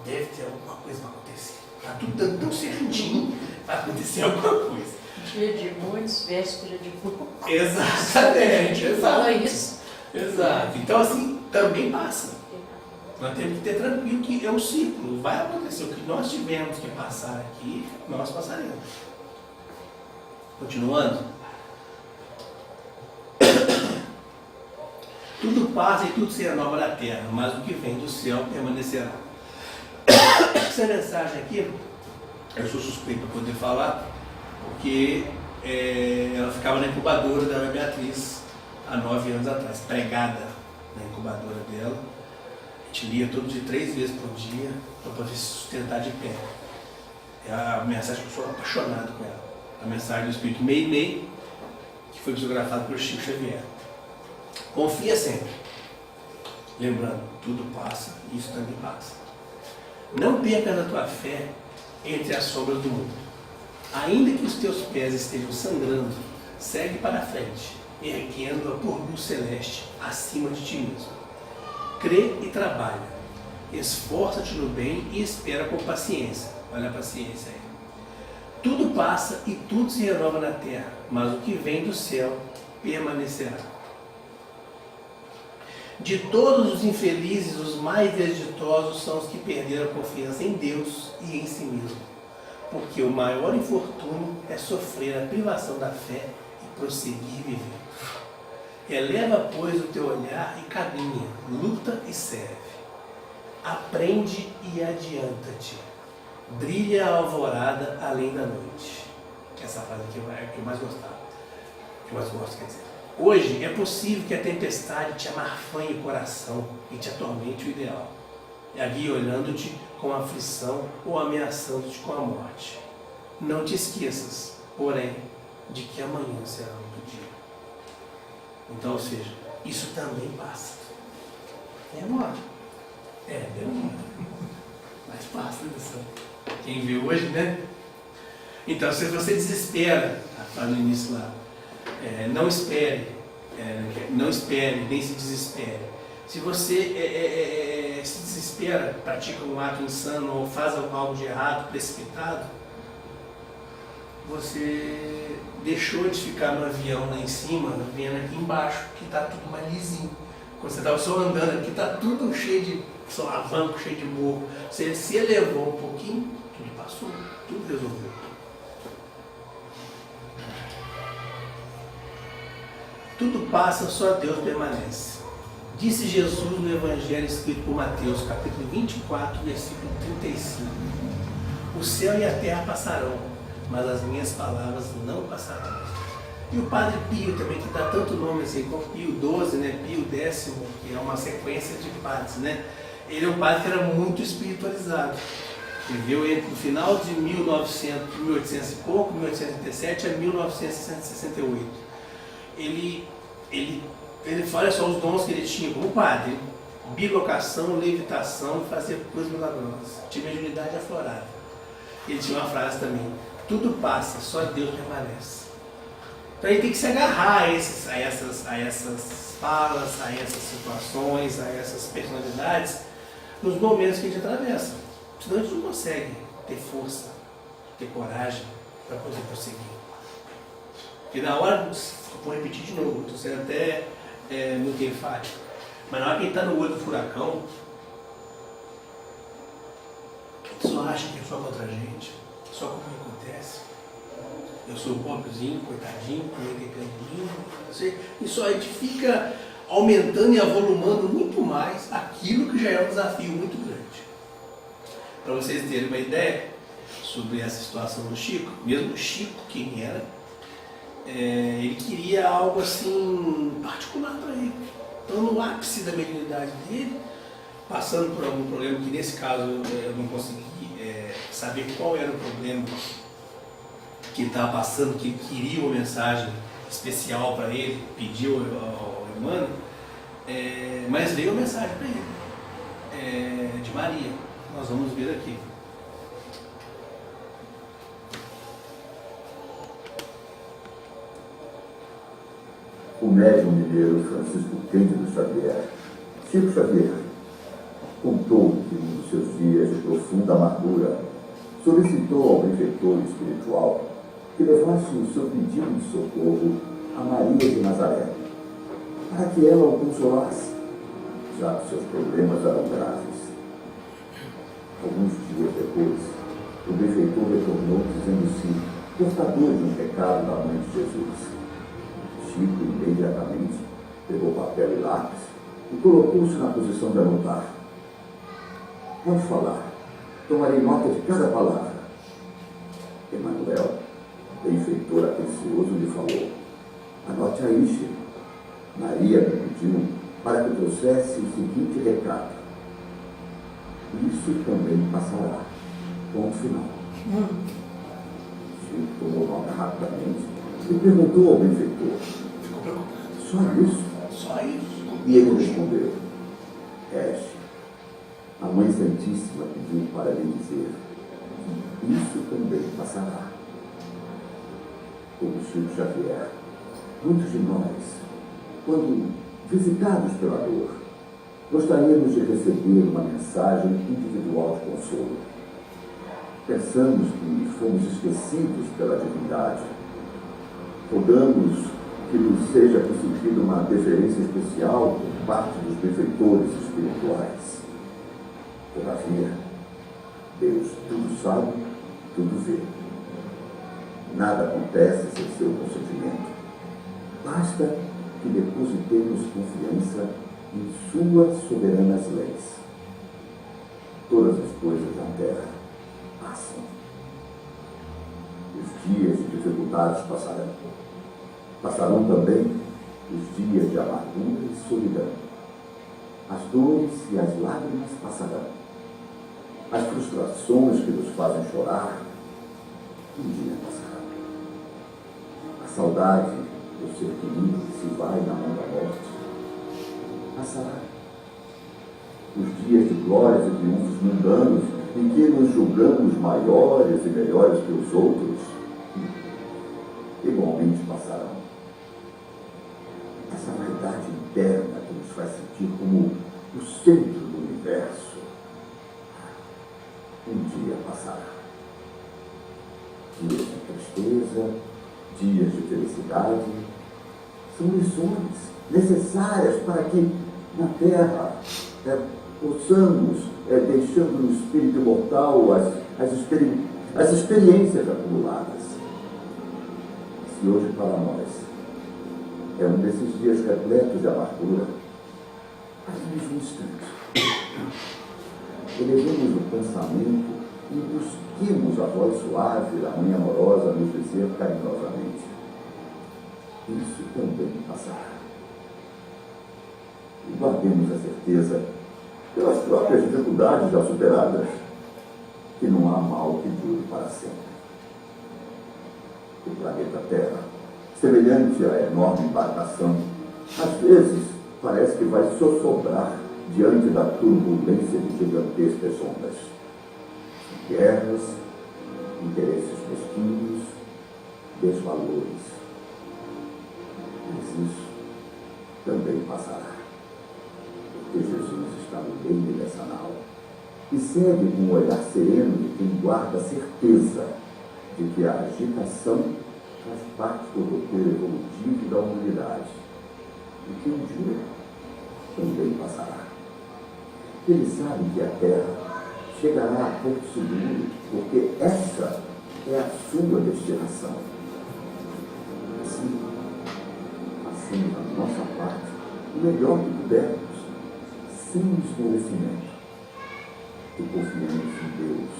deve ter alguma coisa para acontecer. Está tudo dando tão certinho, vai acontecer alguma coisa. Dia de muitos, véspera de pouco. Exatamente, Fala exato. isso. Exato. Então, assim, também passa. Nós temos que ter tranquilo que é um ciclo. Vai acontecer o que nós tivemos que passar aqui, nós passaremos. Continuando. Tudo passa e tudo se renova na terra, mas o que vem do céu permanecerá. Essa mensagem aqui, eu sou suspeito para poder falar, porque ela ficava na incubadora da Ana Beatriz há 9 anos atrás, pregada na incubadora dela. A gente lia todo dia 3 vezes por dia para poder se sustentar de pé. É a mensagem que eu sou apaixonado com ela. A mensagem do Espírito Meimei, que foi psicografada por Chico Xavier. Confia sempre. Lembrando, tudo passa, isso também passa. Não percas a tua fé entre as sombras do mundo. Ainda que os teus pés estejam sangrando, segue para a frente, erguendo-a por luz celeste acima de ti mesmo. Crê e trabalha. Esforça-te no bem e espera com paciência. Olha a paciência aí. Tudo passa e tudo se renova na terra, mas o que vem do céu permanecerá. De todos os infelizes, os mais desditosos são os que perderam a confiança em Deus e em si mesmo. Porque o maior infortúnio é sofrer a privação da fé e prosseguir vivendo. Eleva, pois, o teu olhar e caminha, luta e serve. Aprende e adianta-te. Brilha a alvorada além da noite. Essa frase aqui é a que eu mais gostava. Que eu mais gosto, quer dizer. Hoje é possível que a tempestade te amarfanhe o coração e te atormente o ideal. E guie olhando-te com aflição ou ameaçando-te com a morte. Não te esqueças, porém, de que amanhã será outro dia. Então, ou seja, isso também passa. Demora. Demora. Mas passa, né? Quem vê hoje, né? Então, se você desespera, lá no início lá, não espere, nem se desespere. Se você se desespera, pratica um ato insano ou faz algo de errado, precipitado, você deixou de ficar no avião lá em cima, vendo aqui embaixo, que está tudo mais lisinho. Quando você estava só andando aqui, está tudo cheio de solavanco, cheio de morro. Você se elevou um pouquinho, tudo passou, tudo resolveu. Tudo passa, só Deus permanece. Disse Jesus no Evangelho escrito por Mateus, capítulo 24, versículo 35. O céu e a terra passarão, mas as minhas palavras não passarão. E o Padre Pio também, que dá tanto nome assim, como Pio XII, né? Pio X, que é uma sequência de padres, né? Ele é um padre que era muito espiritualizado. Viveu entre o final de 1800 e pouco, 1837 a 1968. Ele fala só os dons que ele tinha como padre: bilocação, levitação e fazer coisas milagrosas. Tinha mediunidade aflorada. Ele tinha uma frase também: tudo passa, só Deus permanece. Então a gente tem que se agarrar a essas falas, a essas situações, a essas personalidades nos momentos que a gente atravessa. Senão a gente não consegue ter força, ter coragem para poder prosseguir. Porque na hora, vou repetir de novo, estou sendo até muito enfático, mas na hora que a gente está no olho do furacão, a gente só acha que é só contra a gente, só como acontece. Eu sou o pobrezinho, coitadinho, e só a gente fica aumentando e avolumando muito mais aquilo que já é um desafio muito grande. Para vocês terem uma ideia sobre essa situação do Chico, mesmo o Chico, quem era, ele queria algo assim particular para ele. Então, no ápice da mediunidade dele, passando por algum problema, que nesse caso eu não consegui saber qual era o problema que ele estava passando, que ele queria uma mensagem especial para ele, pediu ao Emmanuel, mas veio a mensagem para ele, de Maria. Nós vamos ver aqui. O médium mineiro Francisco Cândido Xavier, Chico Xavier, contou que um dos seus dias de profunda amargura solicitou ao benfeitor espiritual que levasse o seu pedido de socorro a Maria de Nazaré, para que ela o consolasse, já que seus problemas eram graves. Alguns dias depois, o benfeitor retornou dizendo-se portador de um recado da mãe de Jesus. Chico imediatamente pegou papel e lápis e colocou-se na posição de anotar. Pode falar, tomarei nota de cada palavra. Emanuel, benfeitor atencioso, lhe falou: anote aí, Chico. Maria me pediu para que trouxesse o seguinte recado: isso também passará. Ponto final. Chico tomou nota rapidamente e perguntou ao benfeitor: Ficou preocupado. só isso? Só isso. E ele respondeu: Chico, a Mãe Santíssima pediu para lhe dizer: isso também passará. Como Chico Xavier, muitos de nós, quando visitados pela dor, gostaríamos de receber uma mensagem individual de consolo. Pensamos que fomos esquecidos pela divindade. Rogamos que nos seja concedida uma deferência especial por parte dos benfeitores espirituais. Todavia, Deus tudo sabe, tudo vê. Nada acontece sem seu consentimento. Basta que depositemos confiança em suas soberanas leis. Todas as coisas da terra passam. Os dias de dificuldades passarão. Passarão também os dias de amargura e solidão. As dores e as lágrimas passarão. As frustrações que nos fazem chorar, um dia passarão. A saudade do ser querido que se vai na mão da morte passará. Os dias de glórias e triunfos mundanos, em que nos julgamos maiores e melhores que os outros, igualmente passarão. Essa vaidade interna que nos faz sentir como o centro do universo, um dia passará. Dias de tristeza, dias de felicidade, são lições necessárias para que na Terra possamos, deixando no espírito mortal as experiências acumuladas. Se hoje para nós é um desses dias repletos de amargura, Apenas um instante. Elevemos o pensamento e busquemos a voz suave da mãe amorosa nos dizer carinhosamente: isso também passará. E guardemos a certeza, pelas próprias dificuldades já superadas, que não há mal que dure para sempre. O planeta Terra, semelhante à enorme embarcação, às vezes parece que vai sossobrar diante da turbulência de gigantescas ondas. Guerras, interesses mesquinhos, desvalores. Mas isso também passará, porque Jesus está no meio dessa nau e segue com um olhar sereno de quem guarda a certeza de que a agitação faz parte do roteiro evolutivo da humanidade e que um dia também passará. Ele sabe que a Terra chegará a Porto Seguro, porque essa é a sua destinação. Assim, façamos a nossa parte o melhor que pudermos, sem esmorecimento, e confiemos em Deus,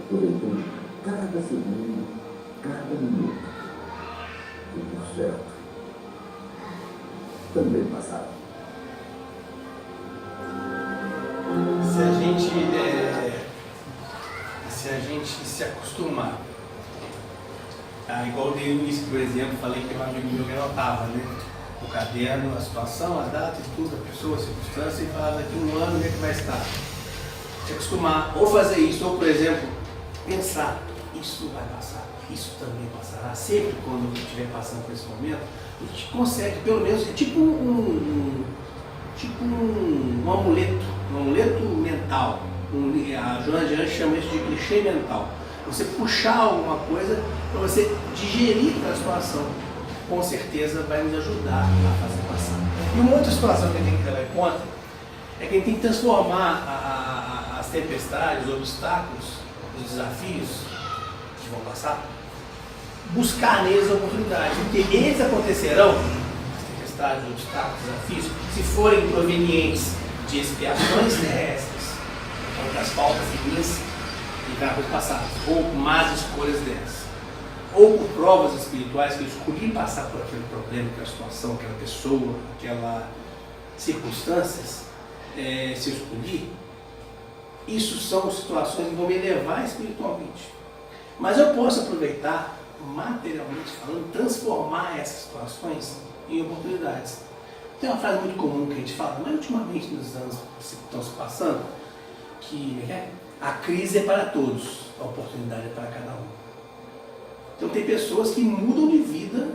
aproveitando cada segundo, cada minuto, e por certo, também passará. Se a gente se acostumar, igual eu dei no início, por exemplo, falei que um amigo meu que anotava, né? O caderno, a situação, a data, tudo, a pessoa, a circunstância, e falava daqui um ano onde é que vai estar. Se acostumar, ou fazer isso, ou, por exemplo, pensar, isso vai passar, isso também passará. Sempre quando estiver passando por esse momento, a gente consegue, pelo menos, é tipo um amuleto mental. A Joana de Anjos chama isso de clichê mental. Você puxar alguma coisa para você digerir a situação, com certeza vai nos ajudar a fazer passar. E uma outra situação que a gente tem que levar em conta é que a gente tem que transformar as tempestades, os obstáculos, os desafios que vão passar, buscar neles oportunidades, porque eles acontecerão, as tempestades, os obstáculos, os desafios, se forem provenientes de expiações terrestres, ou das faltas minhas e cargos passados, ou más escolhas delas, ou por provas espirituais que eu escolhi passar por aquele problema, aquela situação, aquela pessoa, aquelas circunstâncias, se eu escolhi, isso são situações que vão me elevar espiritualmente. Mas eu posso aproveitar, materialmente falando, transformar essas situações em oportunidades. Tem uma frase muito comum que a gente fala, mas ultimamente nos anos que estão se passando, que a crise é para todos, a oportunidade é para cada um. Então tem pessoas que mudam de vida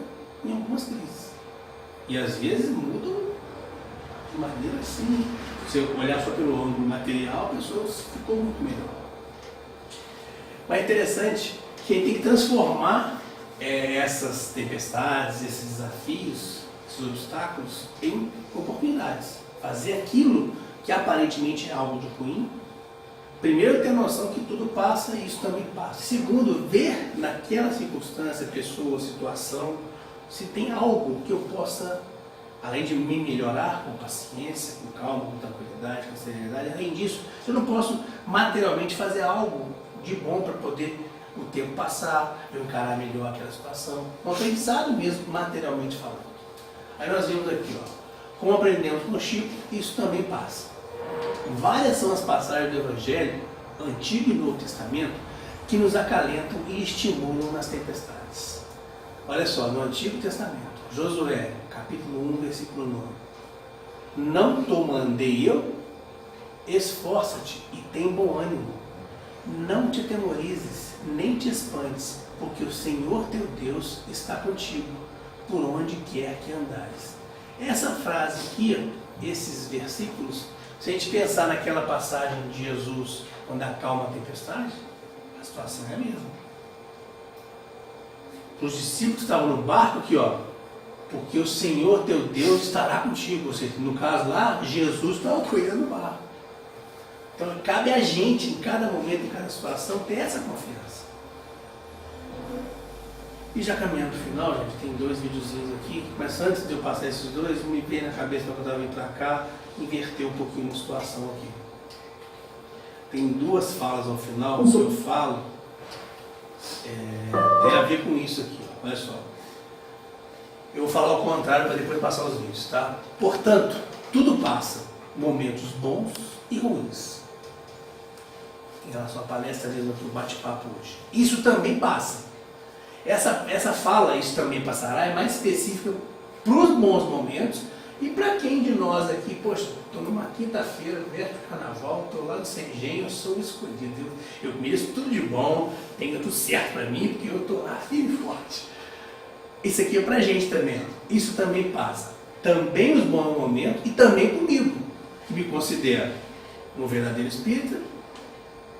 em algumas crises. E às vezes mudam de maneira assim, se você olhar só pelo ângulo material, a pessoa ficou muito melhor. Mas é interessante que a gente tem que transformar essas tempestades, esses desafios, esses obstáculos em oportunidades. Fazer aquilo que aparentemente é algo de ruim. Primeiro, ter a noção que tudo passa e isso também passa. Segundo, ver naquela circunstância, pessoa, situação, se tem algo que eu possa, além de me melhorar com paciência, com calma, com tranquilidade, com serenidade, além disso, se eu não posso materialmente fazer algo de bom para poder o tempo passar, eu encarar melhor aquela situação. Um aprendizado mesmo, materialmente falando. Aí nós vimos aqui, como aprendemos com o Chico, isso também passa. Várias são as passagens do Evangelho, Antigo e Novo Testamento, que nos acalentam e estimulam nas tempestades. Olha só, no Antigo Testamento, Josué, capítulo 1, versículo 9. Não te mandei eu? Esforça-te e tem bom ânimo. Não te atemorizes, nem te espantes, porque o Senhor teu Deus está contigo, por onde quer que andares. Essa frase aqui, esses versículos, se a gente pensar naquela passagem de Jesus, quando acalma a tempestade, a situação é a mesma. Para os discípulos que estavam no barco aqui, porque o Senhor teu Deus estará contigo. Ou seja, no caso lá, Jesus estava cuidando do barco. Então cabe a gente, em cada momento, em cada situação, ter essa confiança. E já caminhando para o final, gente, tem 2 videozinhos aqui, mas antes de eu passar esses 2, me veio na cabeça quando eu estava vindo para cá, inverter um pouquinho a situação aqui. Tem 2 falas ao final, que eu falo, tem a ver com isso aqui, ó, olha só. Eu vou falar ao contrário para depois passar os vídeos, tá? Portanto, tudo passa, momentos bons e ruins. Em relação à palestra mesmo aqui, o bate-papo hoje. Isso também passa. Essa fala, isso também passará, é mais específica para os bons momentos e para quem de nós aqui, poxa, estou numa quinta-feira, perto do carnaval, estou lá de Sem Engenho, eu sou escolhido, eu mereço tudo de bom, tenha tudo certo para mim, porque eu estou lá firme e forte. Isso aqui é para a gente também, isso também passa. Também os bons momentos e também comigo, que me considero um verdadeiro espírita,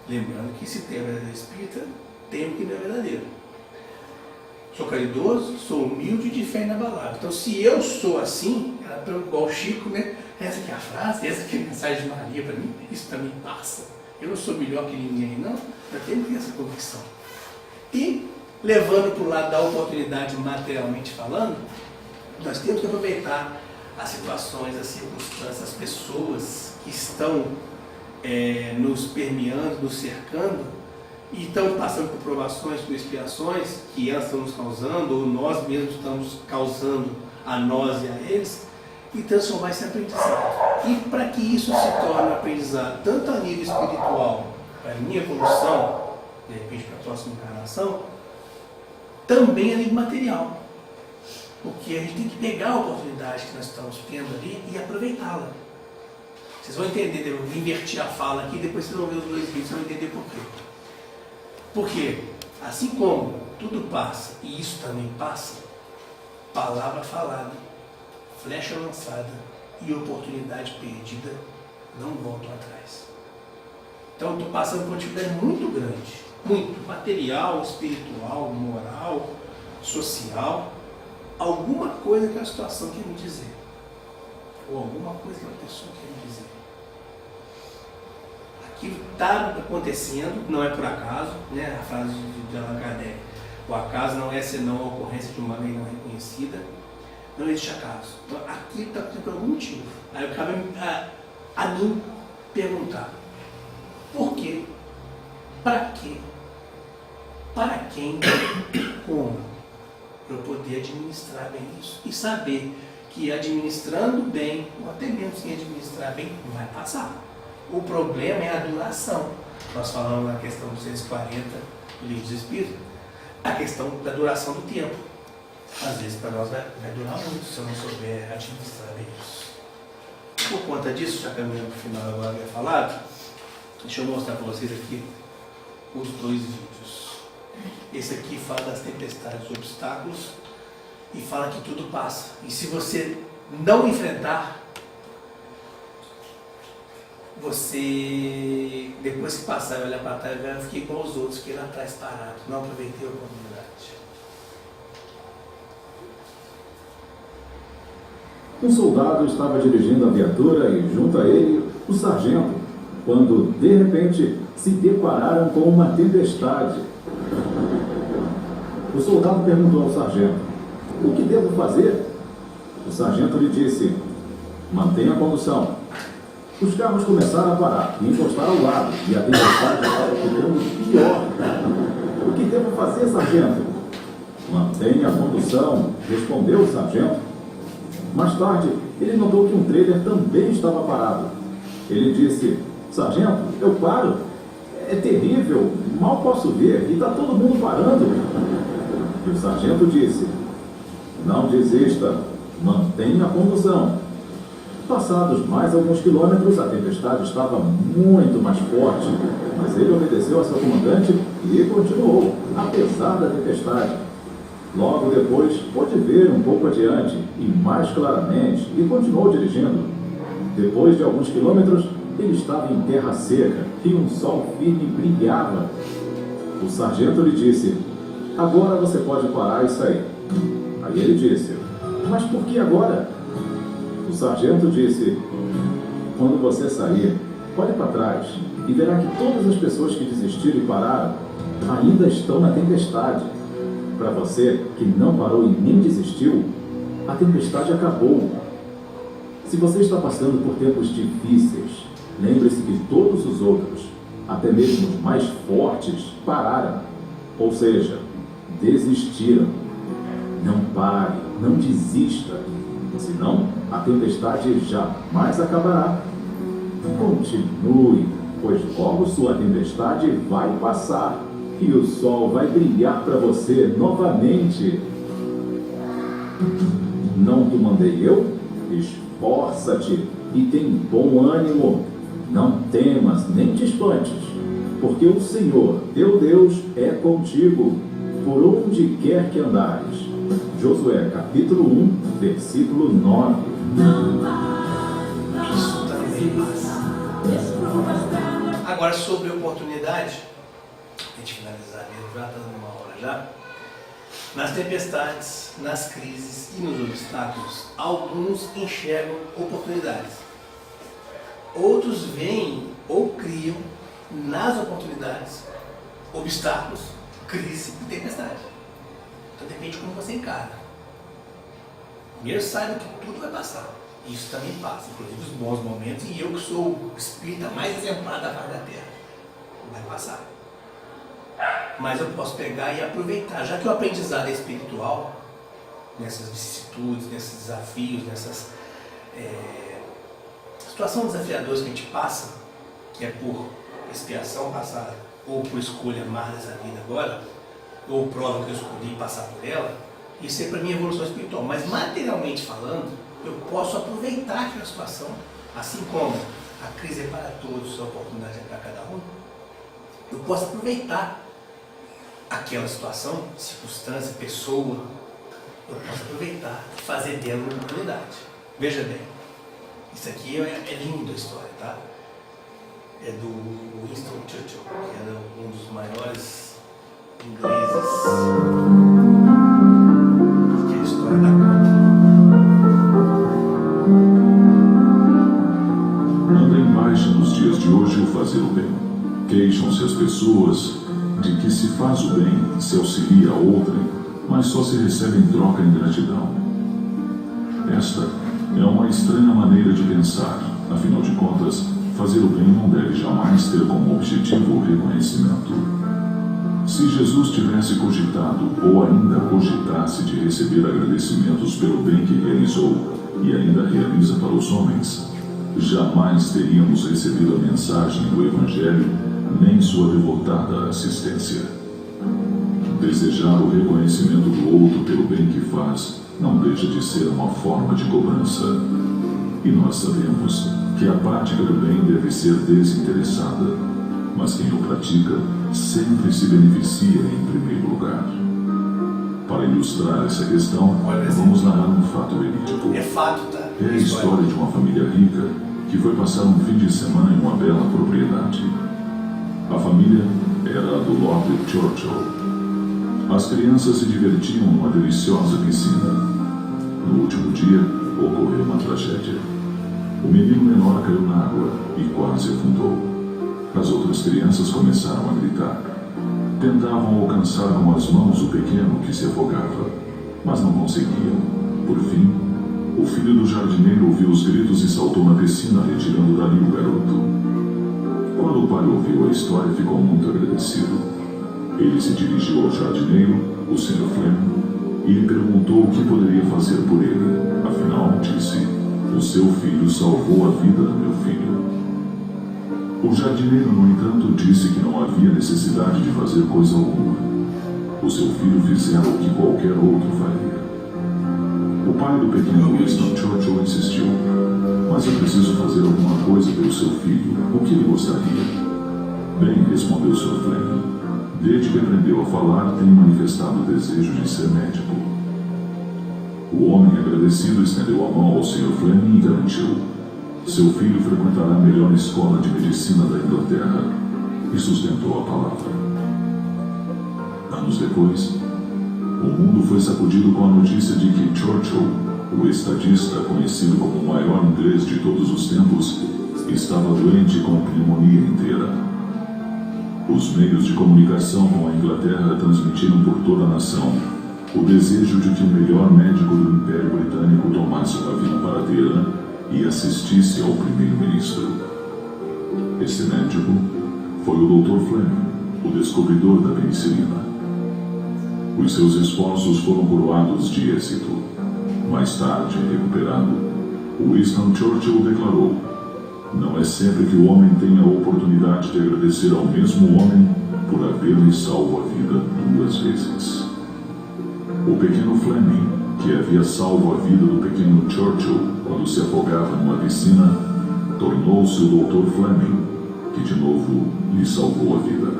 lembrando que se tem a verdadeira espírita, tem o que não é verdadeiro. Sou caridoso, sou humilde e de fé inabalável. Então, se eu sou assim, igual o Chico, né? Essa aqui é a frase, essa aqui é a mensagem de Maria para mim, isso também passa. Eu não sou melhor que ninguém, não. Eu tenho que ter essa convicção. E, levando para o lado da oportunidade materialmente falando, nós temos que aproveitar as situações, as circunstâncias, as pessoas que estão nos permeando, nos cercando, e estão passando por provações, por expiações que elas estão nos causando, ou nós mesmos estamos causando a nós e a eles, e transformar esse aprendizado. E para que isso se torne aprendizado, tanto a nível espiritual, para a minha evolução, de repente para a próxima encarnação, também a nível material. Porque a gente tem que pegar a oportunidade que nós estamos tendo ali e aproveitá-la. Vocês vão entender, eu vou invertir a fala aqui, depois vocês vão ver os 2 vídeos, vocês vão entender por quê. Porque, assim como tudo passa, e isso também passa, palavra falada, flecha lançada e oportunidade perdida não voltam atrás. Então, estou passando por uma dificuldade muito grande, muito material, espiritual, moral, social, alguma coisa que a situação quer me dizer, ou alguma coisa que a pessoa quer me dizer. Que está acontecendo, não é por acaso, né? A frase de Allan Kardec, o acaso não é senão a ocorrência de uma lei não reconhecida, não existe acaso. Então aqui está por algum motivo. Aí cabe a mim perguntar, por quê? Para quê? Para quem? Como? Para eu poder administrar bem isso e saber que administrando bem, ou até mesmo sem administrar bem, vai passar. O problema é a duração. Nós falamos na questão dos 240 do Livro dos Espíritos, a questão da duração do tempo. Às vezes para nós vai durar muito se eu não souber administrar bem isso. Por conta disso, já caminhando para o final agora havia falado, deixa eu mostrar para vocês aqui os 2 vídeos. Esse aqui fala das tempestades, dos obstáculos, e fala que tudo passa. E se você não enfrentar, você, depois que passar e olhar para trás, eu fiquei igual os outros, que lá atrás parado, não aproveitei a oportunidade. Um soldado estava dirigindo a viatura e, junto a ele, o sargento, quando, de repente, se depararam com uma tempestade. O soldado perguntou ao sargento: "O que devo fazer?" O sargento lhe disse: "Mantenha a condução." Os carros começaram a parar e encostar ao lado, e a tempestade estava ficando pior. "O que devo fazer, sargento?" "Mantenha a condução", respondeu o sargento. Mais tarde, ele notou que um trailer também estava parado. Ele disse: "Sargento, eu paro. É terrível, mal posso ver e está todo mundo parando." E o sargento disse: "Não desista, mantenha a condução." Passados mais alguns quilômetros, a tempestade estava muito mais forte, mas ele obedeceu a seu comandante e continuou, apesar da tempestade. Logo depois, pôde ver um pouco adiante e mais claramente e continuou dirigindo. Depois de alguns quilômetros, ele estava em terra seca e um sol firme brilhava. O sargento lhe disse: "Agora você pode parar e sair." Aí ele disse: "Mas por que agora?" O sargento disse: "Quando você sair, olhe para trás e verá que todas as pessoas que desistiram e pararam ainda estão na tempestade. Para você que não parou e nem desistiu, a tempestade acabou. Se você está passando por tempos difíceis, lembre-se que todos os outros, até mesmo os mais fortes, pararam. Ou seja, desistiram. Não pare, não desista. Senão, a tempestade jamais acabará. Continue, pois logo sua tempestade vai passar e o sol vai brilhar para você novamente. Não te mandei eu? Esforça-te e tem bom ânimo. Não temas nem te espantes, porque o Senhor, teu Deus, é contigo, por onde quer que andares. Josué, capítulo 1, versículo 9. Isso também passa. Agora, sobre oportunidade, a gente finalizar mesmo, já está dando uma hora já. Nas tempestades, nas crises e nos obstáculos, alguns enxergam oportunidades. Outros veem ou criam nas oportunidades, obstáculos, crise e tempestade. Então depende de como você encara. Primeiro saiba que tudo vai passar. Isso também passa, inclusive os bons momentos, e eu que sou o espírita mais exemplar da face da Terra. Vai passar. Mas eu posso pegar e aproveitar, já que o aprendizado é espiritual, nessas vicissitudes, nesses desafios, nessas situações desafiadoras que a gente passa, que é por expiação passada, ou por escolha má dessa vida agora, ou prova que eu escolhi passar por ela, isso é para mim evolução espiritual. Mas materialmente falando, eu posso aproveitar aquela situação, assim como a crise é para todos, a oportunidade é para cada um, eu posso aproveitar aquela situação, circunstância, pessoa, eu posso aproveitar e fazer dela uma oportunidade. Veja bem, isso aqui é lindo a história, tá? É do Winston Churchill, que era um dos maiores ingleses, que é a história da conta. Anda em baixa nos dias de hoje o fazer o bem. Queixam-se as pessoas de que se faz o bem, se auxilia a outrem, mas só se recebe em troca em gratidão. Esta é uma estranha maneira de pensar. Afinal de contas, fazer o bem não deve jamais ter como objetivo o reconhecimento. Se Jesus tivesse cogitado ou ainda cogitasse de receber agradecimentos pelo bem que realizou e ainda realiza para os homens, jamais teríamos recebido a mensagem do Evangelho nem sua devotada assistência. Desejar o reconhecimento do outro pelo bem que faz não deixa de ser uma forma de cobrança. E nós sabemos que a prática do bem deve ser desinteressada, mas quem o pratica sempre se beneficia em primeiro lugar. Para ilustrar essa questão, vamos narrar um fato verídico. É fato, tá? É a história de uma família rica que foi passar um fim de semana em uma bela propriedade. A família era a do Lord Churchill. As crianças se divertiam numa deliciosa piscina. No último dia, ocorreu uma tragédia. O menino menor caiu na água e quase afundou. As outras crianças começaram a gritar. Tentavam alcançar com as mãos o pequeno que se afogava, mas não conseguiam. Por fim, o filho do jardineiro ouviu os gritos e saltou na piscina, retirando dali o garoto. Quando o pai ouviu a história, ficou muito agradecido. Ele se dirigiu ao jardineiro, o Sr. Fleming, e lhe perguntou o que poderia fazer por ele. Afinal, disse, o seu filho salvou a vida do meu filho. O jardineiro, no entanto, disse que não havia necessidade de fazer coisa alguma. O seu filho fizera o que qualquer outro faria. O pai do pequeno Winston Churchill insistiu. Mas eu preciso fazer alguma coisa pelo seu filho. O que ele gostaria? Bem, respondeu o Sr. Fleming. Desde que aprendeu a falar, tem manifestado o desejo de ser médico. O homem agradecido estendeu a mão ao Sr. Fleming e garantiu. Seu filho frequentará a melhor escola de medicina da Inglaterra. E sustentou a palavra. Anos depois, o mundo foi sacudido com a notícia de que Churchill, o estadista conhecido como o maior inglês de todos os tempos, estava doente com pneumonia inteira. Os meios de comunicação com a Inglaterra transmitiram por toda a nação o desejo de que o melhor médico do Império Britânico tomasse um avião para Teherã e assistisse ao primeiro-ministro. Esse médico foi o Dr. Fleming, o descobridor da penicilina. Os seus esforços foram coroados de êxito. Mais tarde, recuperado, Winston Churchill declarou: "Não é sempre que o homem tem a oportunidade de agradecer ao mesmo homem por haver-lhe salvo a vida 2 vezes." O pequeno Fleming, que havia salvo a vida do pequeno Churchill quando se afogava numa piscina, tornou-se o Dr. Fleming, que de novo lhe salvou a vida.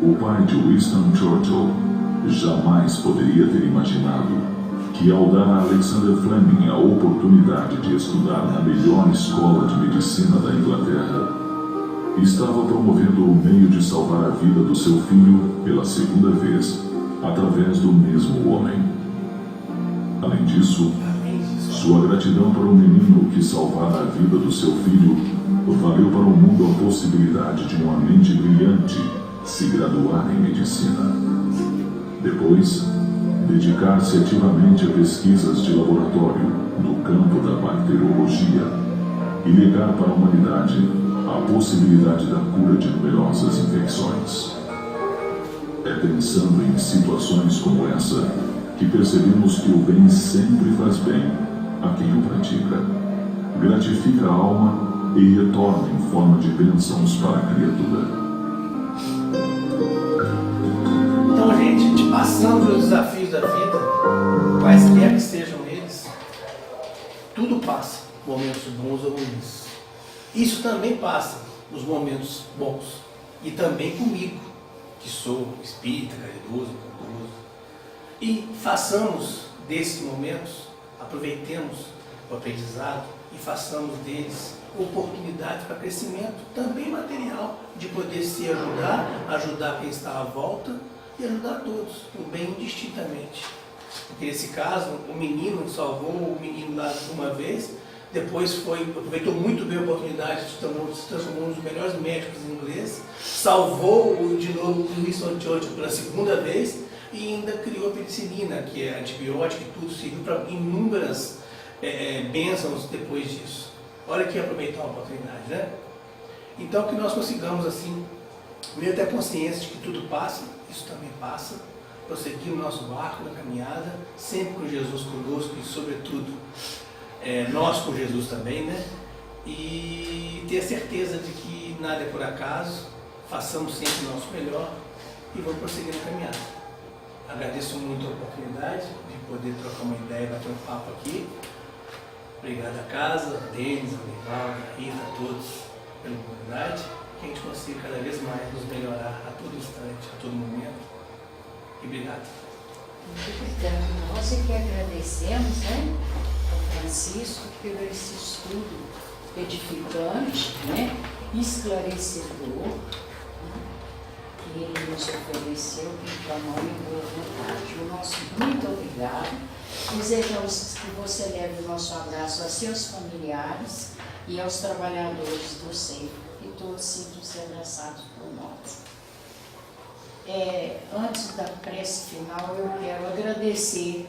O pai de Winston Churchill jamais poderia ter imaginado que, ao dar a Alexander Fleming a oportunidade de estudar na melhor escola de medicina da Inglaterra, estava promovendo o meio de salvar a vida do seu filho pela 2ª vez, através do mesmo homem. Além disso, sua gratidão para o menino que salvara a vida do seu filho valeu para o mundo a possibilidade de uma mente brilhante se graduar em medicina. Depois, dedicar-se ativamente a pesquisas de laboratório no campo da bacteriologia e legar para a humanidade a possibilidade da cura de numerosas infecções. É pensando em situações como essa que percebemos que o bem sempre faz bem a quem o pratica, gratifica a alma e retorna em forma de bênçãos para a criatura. Então, gente, passando pelos desafios da vida, quaisquer que sejam eles, tudo passa, momentos bons ou ruins. Isso também passa, os momentos bons. E também comigo, que sou espírita, caridoso, bondoso. E façamos desses momentos, aproveitemos o aprendizado e façamos deles oportunidades para crescimento, também material, de poder se ajudar quem está à volta e ajudar todos, o bem indistintamente. Porque nesse caso, o menino salvou o menino lá uma vez, depois aproveitou muito bem a oportunidade, se transformou um dos melhores médicos ingleses, salvou de novo o Winston Churchill pela 2ª vez e ainda criou a penicilina, que é antibiótico e tudo, serviu para inúmeras bênçãos depois disso. Olha que aproveitar a oportunidade, né? Então que nós consigamos assim, meio até consciência de que tudo passa, isso também passa, prosseguir o nosso barco na caminhada, sempre com Jesus conosco e sobretudo nós com Jesus também, né? E ter a certeza de que nada é por acaso, façamos sempre o nosso melhor e vamos prosseguir na caminhada. Agradeço muito a oportunidade de poder trocar uma ideia, bater um papo aqui. Obrigado à casa, a Denis, a Nivaldo, a Rita, a todos pela oportunidade. Que a gente consiga cada vez mais nos melhorar a todo instante, a todo momento. E obrigado. Muito obrigada. Nós é que agradecemos, né, ao Francisco pelo esse estudo edificante, né, esclarecedor, né, que ele nos ofereceu com tamanho e boa vontade. O nosso muito obrigado. Desejamos que você leve o nosso abraço a seus familiares e aos trabalhadores do SEI, e todos sintam-se abraçados por nós. Antes da prece final, eu quero agradecer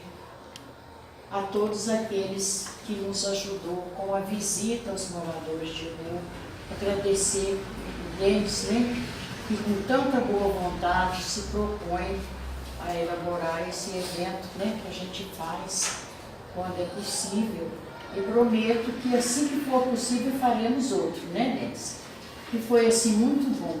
a todos aqueles que nos ajudou com a visita aos moradores de rua, agradecer deles, né, que com tanta boa vontade se propõe a elaborar esse evento, né, que a gente faz quando é possível, e prometo que assim que for possível faremos outro, né, Denis? Que foi assim muito bom.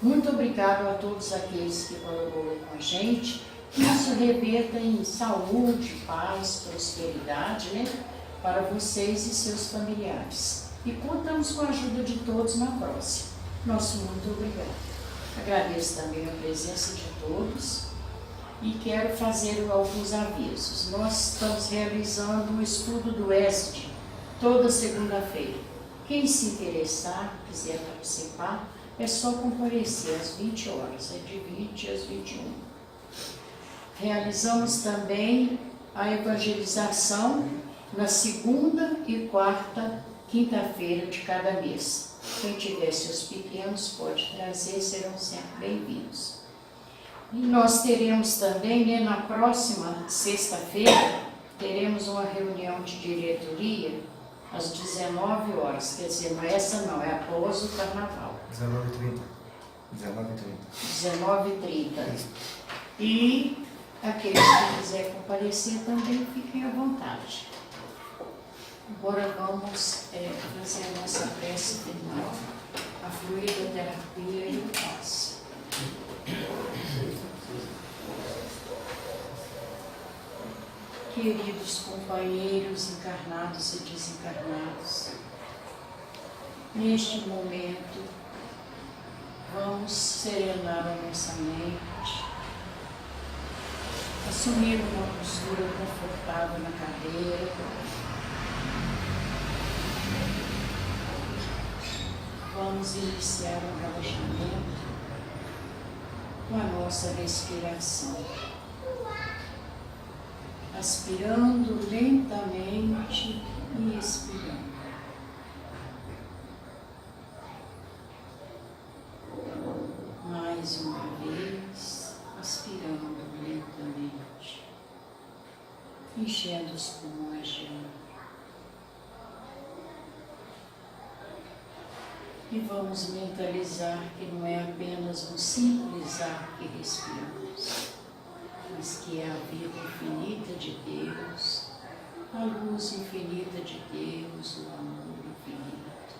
Muito obrigado a todos aqueles que colaboraram com a gente, que isso reverta em saúde, paz, prosperidade, né, para vocês e seus familiares. E contamos com a ajuda de todos na próxima. Nosso muito obrigado. Agradeço também a presença de todos. E quero fazer alguns avisos. Nós estamos realizando um estudo do ESD toda segunda-feira. Quem se interessar, quiser participar, é só comparecer às 20 horas, é de 20 às 21. Realizamos também a evangelização na segunda e quarta quinta-feira de cada mês. Quem tiver seus pequenos pode trazer, serão sempre bem-vindos. E nós teremos também, né, na próxima sexta-feira, teremos uma reunião de diretoria às 19 horas. Quer dizer, não é essa não, é após o carnaval. 19h30. 19h30. E aqueles que quiserem comparecer também fiquem à vontade. Agora vamos fazer a nossa prece final, a fluidoterapia e o passe. Queridos companheiros encarnados e desencarnados, neste momento vamos serenar a nossa mente, assumir uma postura confortável na cadeira, vamos iniciar um relaxamento com a nossa respiração. Aspirando lentamente e expirando. Mais uma vez, aspirando lentamente, enchendo os pulmões de ar. E vamos mentalizar que não é apenas um simples ar que respiramos, mas que é a vida infinita de Deus, a luz infinita de Deus, o amor infinito,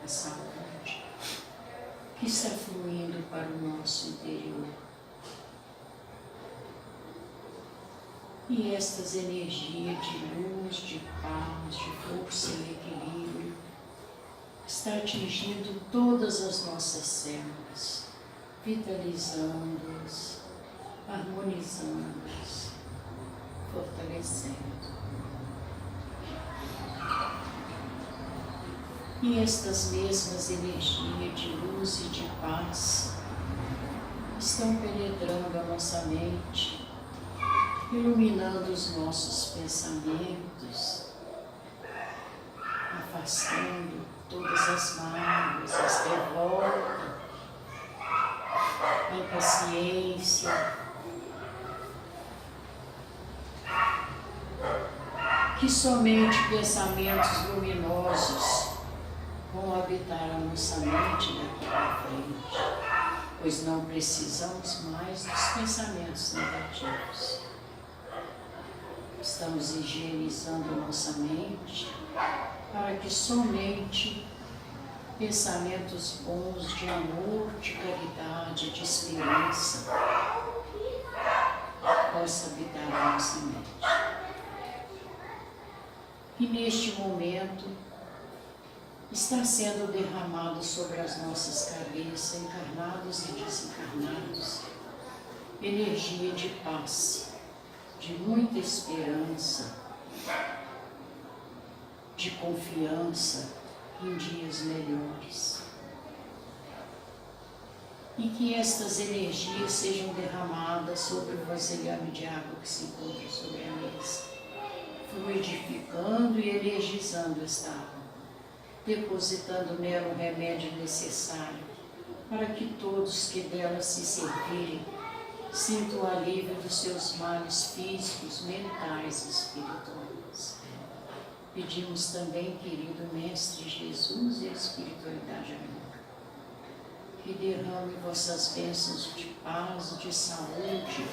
a saúde, que está fluindo para o nosso interior. E estas energias de luz, de paz, de força e equilíbrio está atingindo todas as nossas células, vitalizando-as, harmonizando-as, fortalecendo. E estas mesmas energias de luz e de paz estão penetrando a nossa mente, iluminando os nossos pensamentos, afastando todas as mágoas, as revoltas, a impaciência, que somente pensamentos luminosos vão habitar a nossa mente daqui para frente, pois não precisamos mais dos pensamentos negativos. Estamos higienizando a nossa mente para que somente pensamentos bons de amor, de caridade, de esperança possam habitar a nossa mente. E neste momento está sendo derramado sobre as nossas cabeças, encarnados e desencarnados, energia de paz, de muita esperança, de confiança em dias melhores. E que estas energias sejam derramadas sobre o vasilhame de água que se encontra sobre a mesa, fluidificando e energizando esta água, depositando nela o remédio necessário para que todos que dela se servirem sintam o alívio dos seus males físicos, mentais e espirituais. Pedimos também, querido Mestre Jesus e a espiritualidade amiga, que derrame vossas bênçãos de paz e de saúde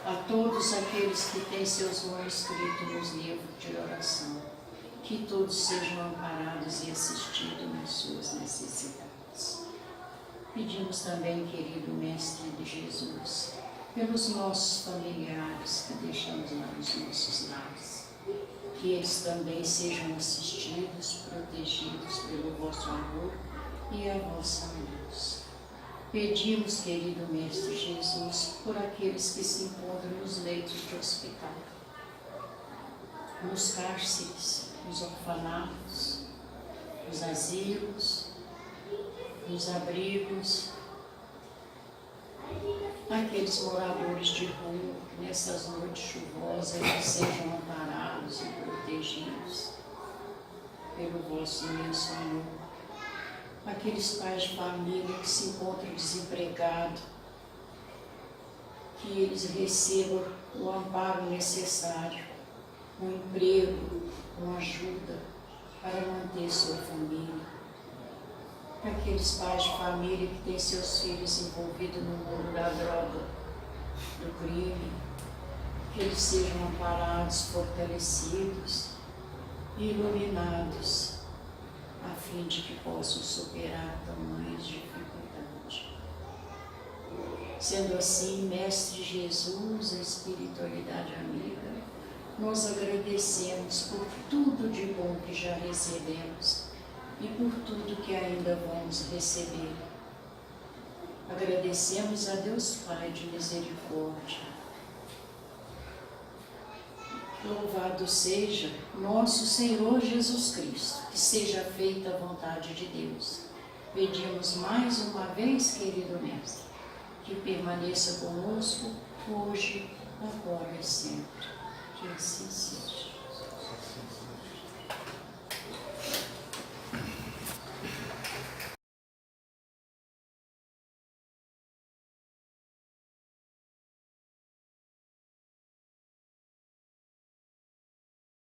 a todos aqueles que têm seus nomes escritos nos livros de oração, que todos sejam amparados e assistidos nas suas necessidades. Pedimos também, querido Mestre de Jesus, pelos nossos familiares que deixamos lá nos nossos lares, que eles também sejam assistidos, protegidos pelo vosso amor e a vossa luz. Pedimos, querido Mestre Jesus, por aqueles que se encontram nos leitos de hospital, nos cárceres, nos orfanatos, nos asilos, nos abrigos, aqueles moradores de rua, nessas noites chuvosas, que sejam amparados e protegidos pelo vosso imenso amor. aqueles pais de família que se encontram desempregados, que eles recebam o amparo necessário, um emprego, uma ajuda para manter sua família. Aqueles pais de família que têm seus filhos envolvidos no mundo da droga, do crime, que eles sejam amparados, fortalecidos e iluminados, a fim de que possam superar tamanhas dificuldades. Sendo assim, Mestre Jesus, a espiritualidade amiga, nós agradecemos por tudo de bom que já recebemos e por tudo que ainda vamos receber. Agradecemos a Deus Pai de misericórdia. Louvado seja nosso Senhor Jesus Cristo, que seja feita a vontade de Deus. Pedimos mais uma vez, querido Mestre, que permaneça conosco hoje, agora e sempre. Que assim seja.